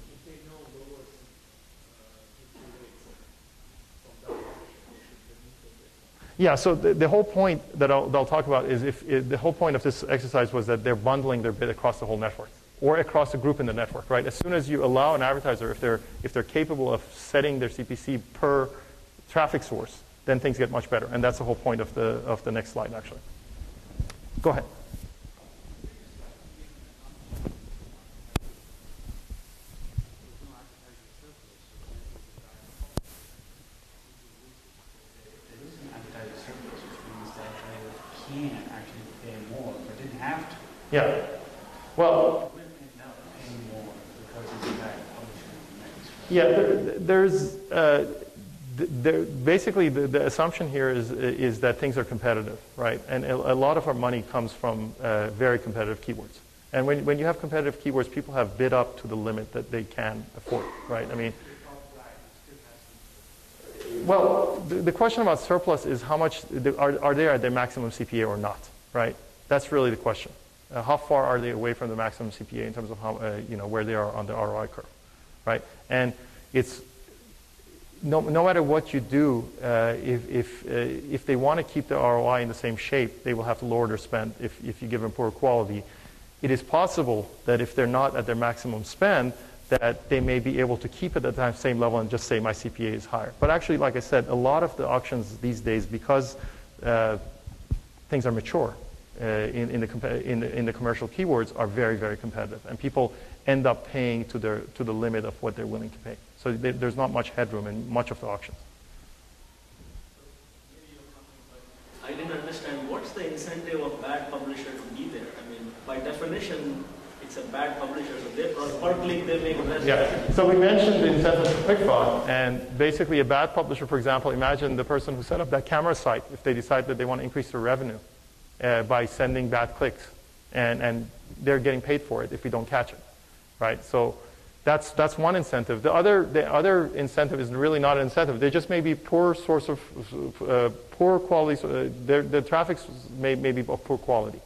Yeah, so the whole point that I'll talk about is the whole point of this exercise was that they're bundling their bid across the whole network or across a group in the network, right? As soon as you allow an advertiser, if they're capable of setting their CPC per traffic source, then things get much better. And that's the whole point of the next slide, actually. Go ahead. Yeah. Well, yeah, basically the assumption here is that things are competitive, right? And a lot of our money comes from very competitive keywords. And when you have competitive keywords, people have bid up to the limit that they can afford, right? I mean, well, the question about surplus is how much are they at their maximum CPA or not, right? That's really the question. How far are they away from the maximum CPA in terms of how, where they are on the ROI curve, right? And it's no matter what you do, if they want to keep the ROI in the same shape, they will have to lower their spend if you give them poor quality. It is possible that if they're not at their maximum spend, that they may be able to keep it at the same level and just say my CPA is higher. But actually, like I said, a lot of the auctions these days, because things are mature in the commercial keywords, are very, very competitive, and people end up paying to the limit of what they're willing to pay. So there's not much headroom in much of the auctions. I didn't understand, what's the incentive of bad publisher to be there? I mean, by definition, it's a bad publisher, so they per click they make less. Yeah, so we mentioned the incentive for click fraud, and basically a bad publisher, for example, imagine the person who set up that camera site, if they decide that they want to increase their revenue by sending bad clicks, and they're getting paid for it if we don't catch it, right? So that's one incentive. The other incentive is really not an incentive. They just may be poor source of poor quality. Their traffic may be of poor quality.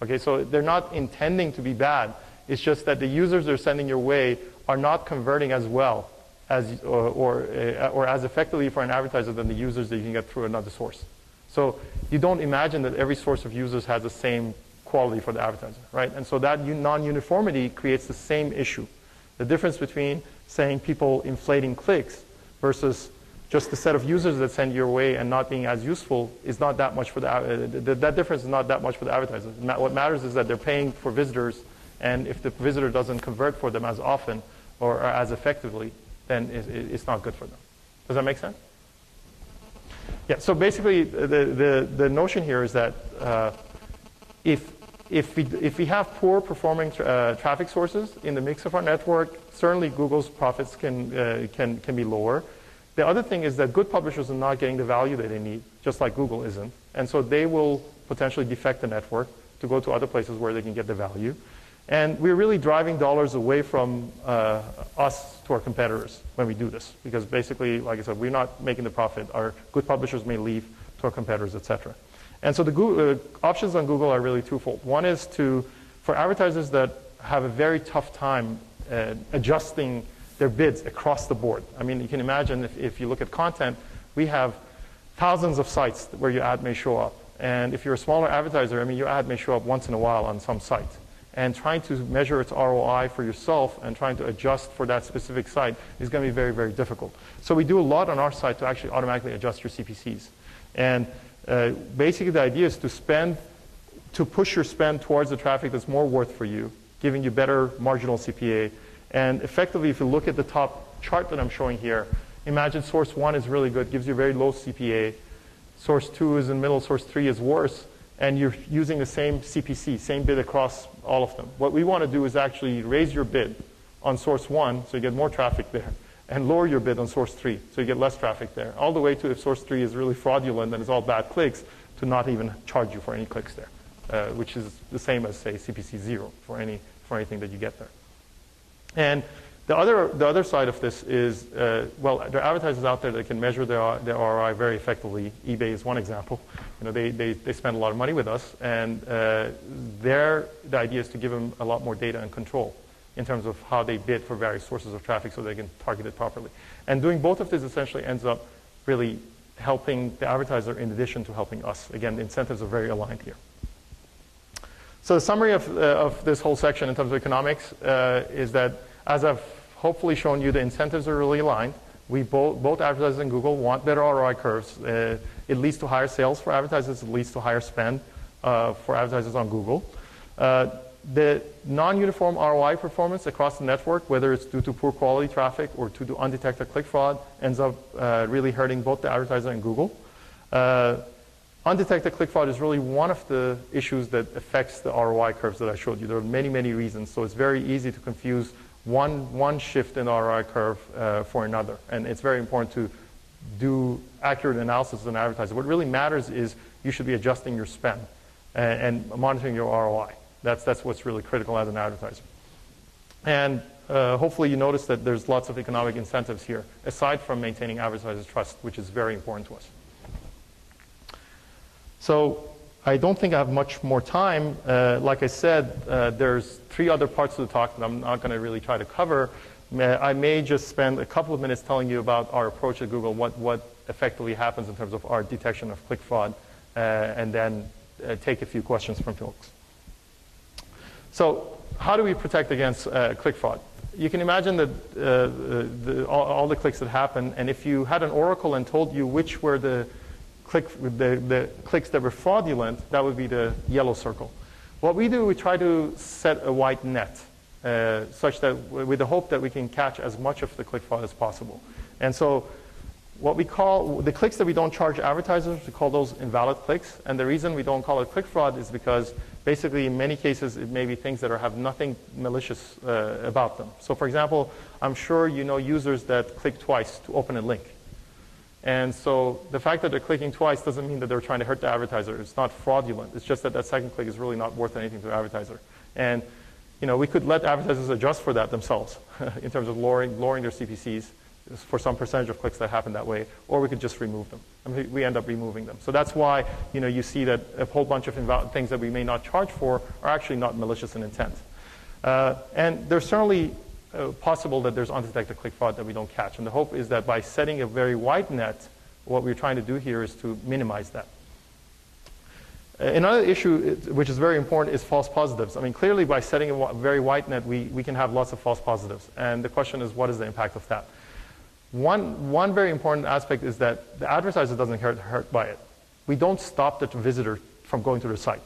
Okay, so they're not intending to be bad. It's just that the users they're sending your way are not converting as well as or as effectively for an advertiser than the users that you can get through another source. So you don't imagine that every source of users has the same quality for the advertiser, right? And so that non-uniformity creates the same issue. The difference between saying people inflating clicks versus just the set of users that send your way and not being as useful is not that much for that difference is not that much for the advertiser. What matters is that they're paying for visitors, and if the visitor doesn't convert for them as often or as effectively, then it's not good for them. Does that make sense? Yeah, so basically the notion here is that if we have poor performing traffic sources in the mix of our network, certainly Google's profits can be lower. The other thing is that good publishers are not getting the value that they need, just like Google isn't. And so they will potentially defect the network to go to other places where they can get the value. And we're really driving dollars away from us to our competitors when we do this. Because basically, like I said, we're not making the profit. Our good publishers may leave to our competitors, et cetera. And so the options on Google are really twofold. One is for advertisers that have a very tough time adjusting their bids across the board. I mean, you can imagine if you look at content, we have thousands of sites where your ad may show up. And if you're a smaller advertiser, I mean, your ad may show up once in a while on some site. And trying to measure its ROI for yourself and trying to adjust for that specific site is going to be very, very difficult. So we do a lot on our site to actually automatically adjust your CPCs. And basically the idea is to push your spend towards the traffic that's more worth for you, giving you better marginal CPA. And effectively, if you look at the top chart that I'm showing here, imagine source 1 is really good, gives you very low CPA. Source 2 is in the middle, source 3 is worse, and you're using the same CPC, same bid across all of them. What we want to do is actually raise your bid on source 1, so you get more traffic there, and lower your bid on source 3, so you get less traffic there, all the way to if source 3 is really fraudulent and it's all bad clicks, to not even charge you for any clicks there, which is the same as, say, CPC 0 for anything that you get there. And the other side of this is, well, there are advertisers out there that can measure their ROI very effectively. eBay is one example. You know, they spend a lot of money with us, and the idea is to give them a lot more data and control in terms of how they bid for various sources of traffic so they can target it properly. And doing both of this essentially ends up really helping the advertiser in addition to helping us. Again, the incentives are very aligned here. So the summary of this whole section in terms of economics is that, as I've hopefully shown you, the incentives are really aligned. We both advertisers and Google want better ROI curves. It leads to higher sales for advertisers. It leads to higher spend for advertisers on Google. The non-uniform ROI performance across the network, whether it's due to poor quality traffic or due to undetected click fraud, ends up really hurting both the advertiser and Google. Undetected click fraud is really one of the issues that affects the ROI curves that I showed you. There are many, many reasons, so it's very easy to confuse one shift in the ROI curve for another. And it's very important to do accurate analysis as an advertiser. What really matters is you should be adjusting your spend and monitoring your ROI. That's what's really critical as an advertiser. And hopefully you notice that there's lots of economic incentives here, aside from maintaining advertisers' trust, which is very important to us. So I don't think I have much more time. Like I said, there's 3 other parts of the talk that I'm not going to really try to cover. I may just spend a couple of minutes telling you about our approach at Google, what effectively happens in terms of our detection of click fraud, and then take a few questions from folks. So how do we protect against click fraud? You can imagine that all the clicks that happen, and if you had an oracle and told you which were the clicks that were fraudulent, that would be the yellow circle. What we do, we try to set a wide net, such that with the hope that we can catch as much of the click fraud as possible. And so what we call the clicks that we don't charge advertisers, we call those invalid clicks. And the reason we don't call it click fraud is because basically in many cases it may be things that have nothing malicious about them. So for example, I'm sure you know users that click twice to open a link. And so the fact that they're clicking twice doesn't mean that they're trying to hurt the advertiser. It's not fraudulent. It's just that that second click is really not worth anything to the advertiser. And we could let advertisers adjust for that themselves in terms of lowering their CPCs for some percentage of clicks that happen that way, or we could just remove them. I mean, we end up removing them. So that's why you see that a whole bunch of things that we may not charge for are actually not malicious in intent. And there's certainly possible that there's undetected click fraud that we don't catch. And the hope is that by setting a very wide net, what we're trying to do here is to minimize that. Another issue, which is very important, is false positives. I mean, clearly by setting a very wide net, we can have lots of false positives. And the question is, what is the impact of that? One very important aspect is that the advertiser doesn't get hurt by it. We don't stop the visitor from going to the site.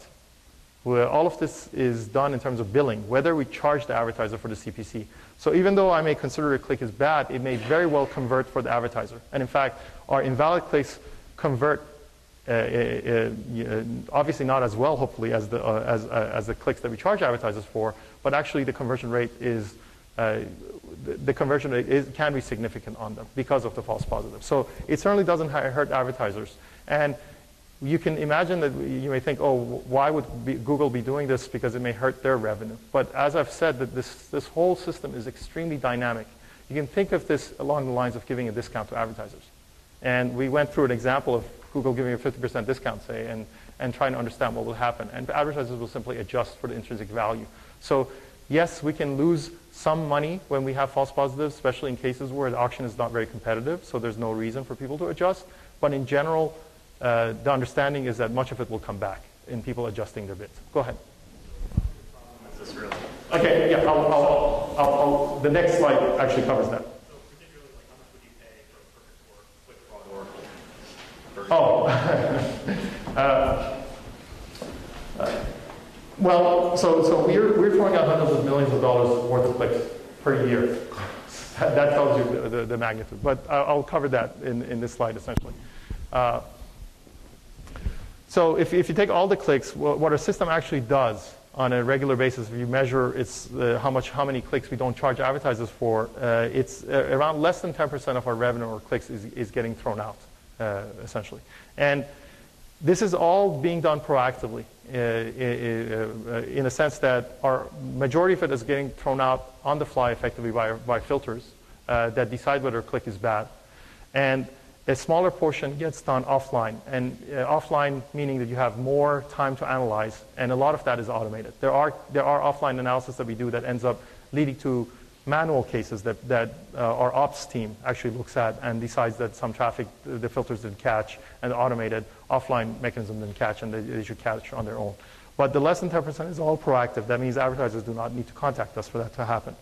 All of this is done in terms of billing, whether we charge the advertiser for the CPC. So even though I may consider a click as bad, it may very well convert for the advertiser. And in fact, our invalid clicks convert obviously not as well, hopefully, as the clicks that we charge advertisers for, but actually the conversion rate is can be significant on them because of the false positive. So it certainly doesn't hurt advertisers. And you can imagine that you may think, oh, why would Google be doing this? Because it may hurt their revenue. But as I've said, that this whole system is extremely dynamic. You can think of this along the lines of giving a discount to advertisers. And we went through an example of Google giving a 50% discount, say, and trying to understand what will happen. And advertisers will simply adjust for the intrinsic value. So yes, we can lose some money when we have false positives, especially in cases where the auction is not very competitive, so there's no reason for people to adjust. But in general, the understanding is that much of it will come back in people adjusting their bids. Go ahead. Is this really? Okay, yeah, the next slide actually covers that. So particularly, like, how much would you pay for a perfect or quick fraud? Well, so we're throwing out hundreds of millions of dollars worth of clicks per year. That tells you the magnitude. But I'll cover that in this slide, essentially. So if you take all the clicks, what our system actually does on a regular basis, if you measure how many clicks we don't charge advertisers for, it's around less than 10% of our revenue or clicks is getting thrown out, essentially. And this is all being done proactively in a sense that our majority of it is getting thrown out on the fly effectively by filters that decide whether a click is bad. And a smaller portion gets done offline. And offline meaning that you have more time to analyze, and a lot of that is automated. There are offline analysis that we do that ends up leading to manual cases that our ops team actually looks at and decides that some traffic the filters didn't catch, and the automated offline mechanism didn't catch, and they should catch on their own. But the less than 10% is all proactive. That means advertisers do not need to contact us for that to happen.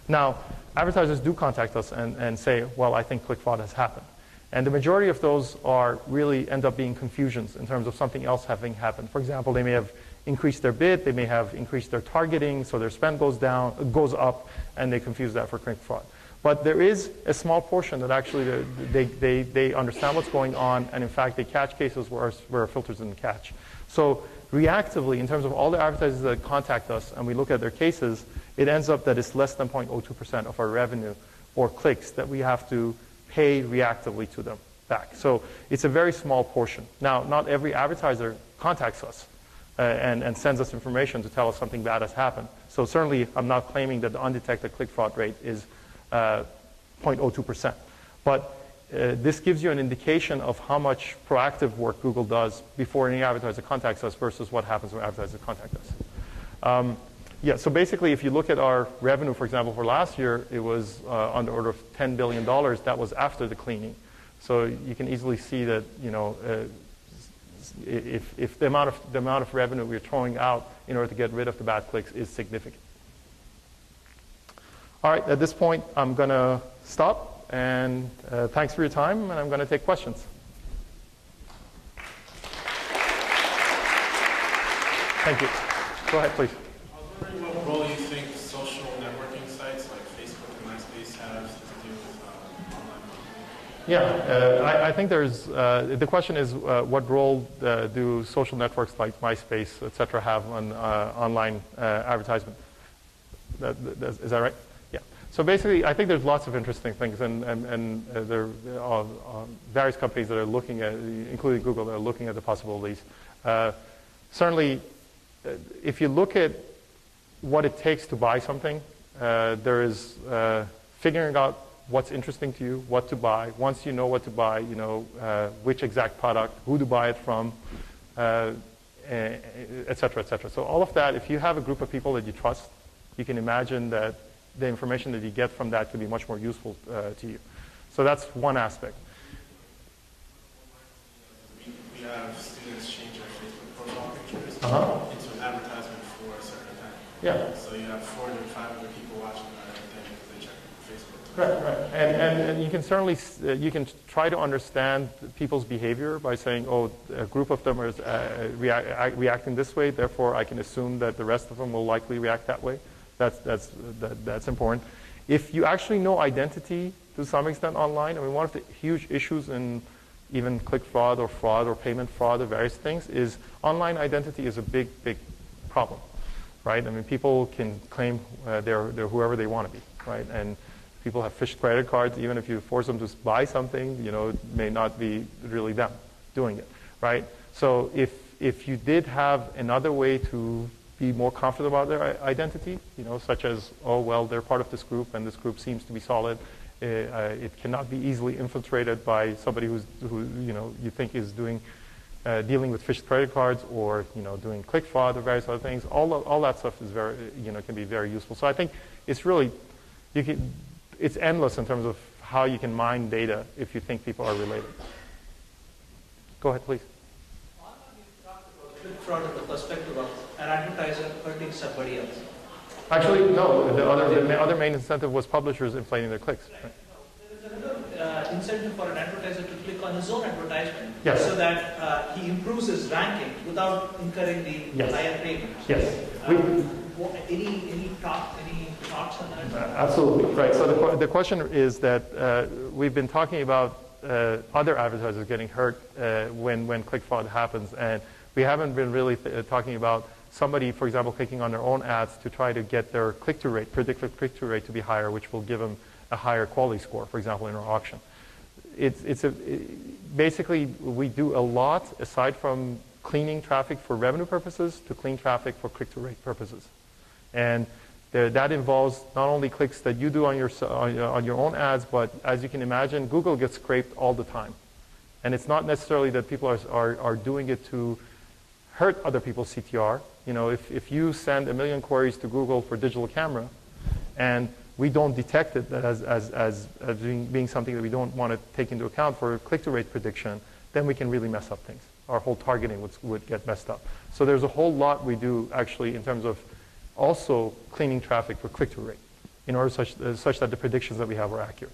Now, advertisers do contact us and say, well, I think click fraud has happened. And the majority of those really end up being confusions in terms of something else having happened. For example, they may have increased their bid, they may have increased their targeting, so their spend goes up, and they confuse that for click fraud. But there is a small portion that actually they understand what's going on, and in fact they catch cases where filters didn't catch. So reactively, in terms of all the advertisers that contact us and we look at their cases, it ends up that it's less than 0.02% of our revenue or clicks that we have to pay reactively to them back. So it's a very small portion. Now, not every advertiser contacts us. and sends us information to tell us something bad has happened. So certainly, I'm not claiming that the undetected click fraud rate is 0.02%. But this gives you an indication of how much proactive work Google does before any advertiser contacts us versus what happens when advertisers contact us. Yeah, so basically, if you look at our revenue, for example, for last year, it was on the order of $10 billion. That was after the cleaning. So you can easily see that, if the amount of revenue we're throwing out in order to get rid of the bad clicks is significant. All right, at this point, I'm going to stop. And thanks for your time, and I'm going to take questions. Thank you. Go ahead, please. I was wondering what role you think social networking sites like Facebook and MySpace have to do with online marketing? Yeah, I think there's, the question is what role do social networks like MySpace, et cetera, have on online advertisement? Is that right? Yeah. So basically, I think there's lots of interesting things, and there are various companies that are looking at, including Google, that are looking at the possibilities. Certainly, if you look at what it takes to buy something, there is figuring out what's interesting to you, what to buy. Once you know what to buy, you know which exact product, who to buy it from, et cetera, et cetera. So all of that, if you have a group of people that you trust, you can imagine that the information that you get from that could be much more useful to you. So that's one aspect. We have students change their Facebook profile pictures into an advertisement for a certain event. Yeah. So you have 400 or 500 people watching that every day because they check Facebook. Right. And you can certainly, you can try to understand people's behavior by saying, oh, a group of them is reacting this way, therefore I can assume that the rest of them will likely react that way. That's important. If you actually know identity to some extent online, I mean, one of the huge issues in even click fraud or payment fraud or various things is online identity is a big problem, right? I mean, people can claim they're whoever they want to be, right? And people have phished credit cards. Even if you force them to buy something, you know, it may not be really them doing it, right? So if you did have another way to be more confident about their identity, you know, such as, oh, well, they're part of this group and this group seems to be solid. It cannot be easily infiltrated by somebody who you know, you think is doing, dealing with phished credit cards or, you know, doing click fraud or various other things. All that stuff is very, you know, can be very useful. So I think it's really, it's endless in terms of how you can mine data if you think people are related. Go ahead, please. Click fraud from the perspective of an advertiser hurting somebody else. Actually, no. The other main incentive was publishers inflating their clicks. Right? There is another incentive for an advertiser to click on his own advertisement, yes, so that he improves his ranking without incurring the yes, higher payment. Yes. Any thoughts on that? Absolutely. Right. So the question is that we've been talking about other advertisers getting hurt when click fraud happens, and we haven't been really talking about somebody, for example, clicking on their own ads to try to get their click-through rate, predicted click-through rate to be higher, which will give them a higher quality score, for example, in our auction. Basically, we do a lot, aside from cleaning traffic for revenue purposes, to clean traffic for click-through rate purposes. And that involves not only clicks that you do on your own ads, but as you can imagine, Google gets scraped all the time. And it's not necessarily that people are doing it to hurt other people's CTR. You know, if you send 1 million queries to Google for digital camera, and we don't detect it as being something that we don't want to take into account for click-through rate prediction, then we can really mess up things. Our whole targeting would get messed up. So there's a whole lot we do actually in terms of also cleaning traffic for click-through rate in order such that the predictions that we have are accurate.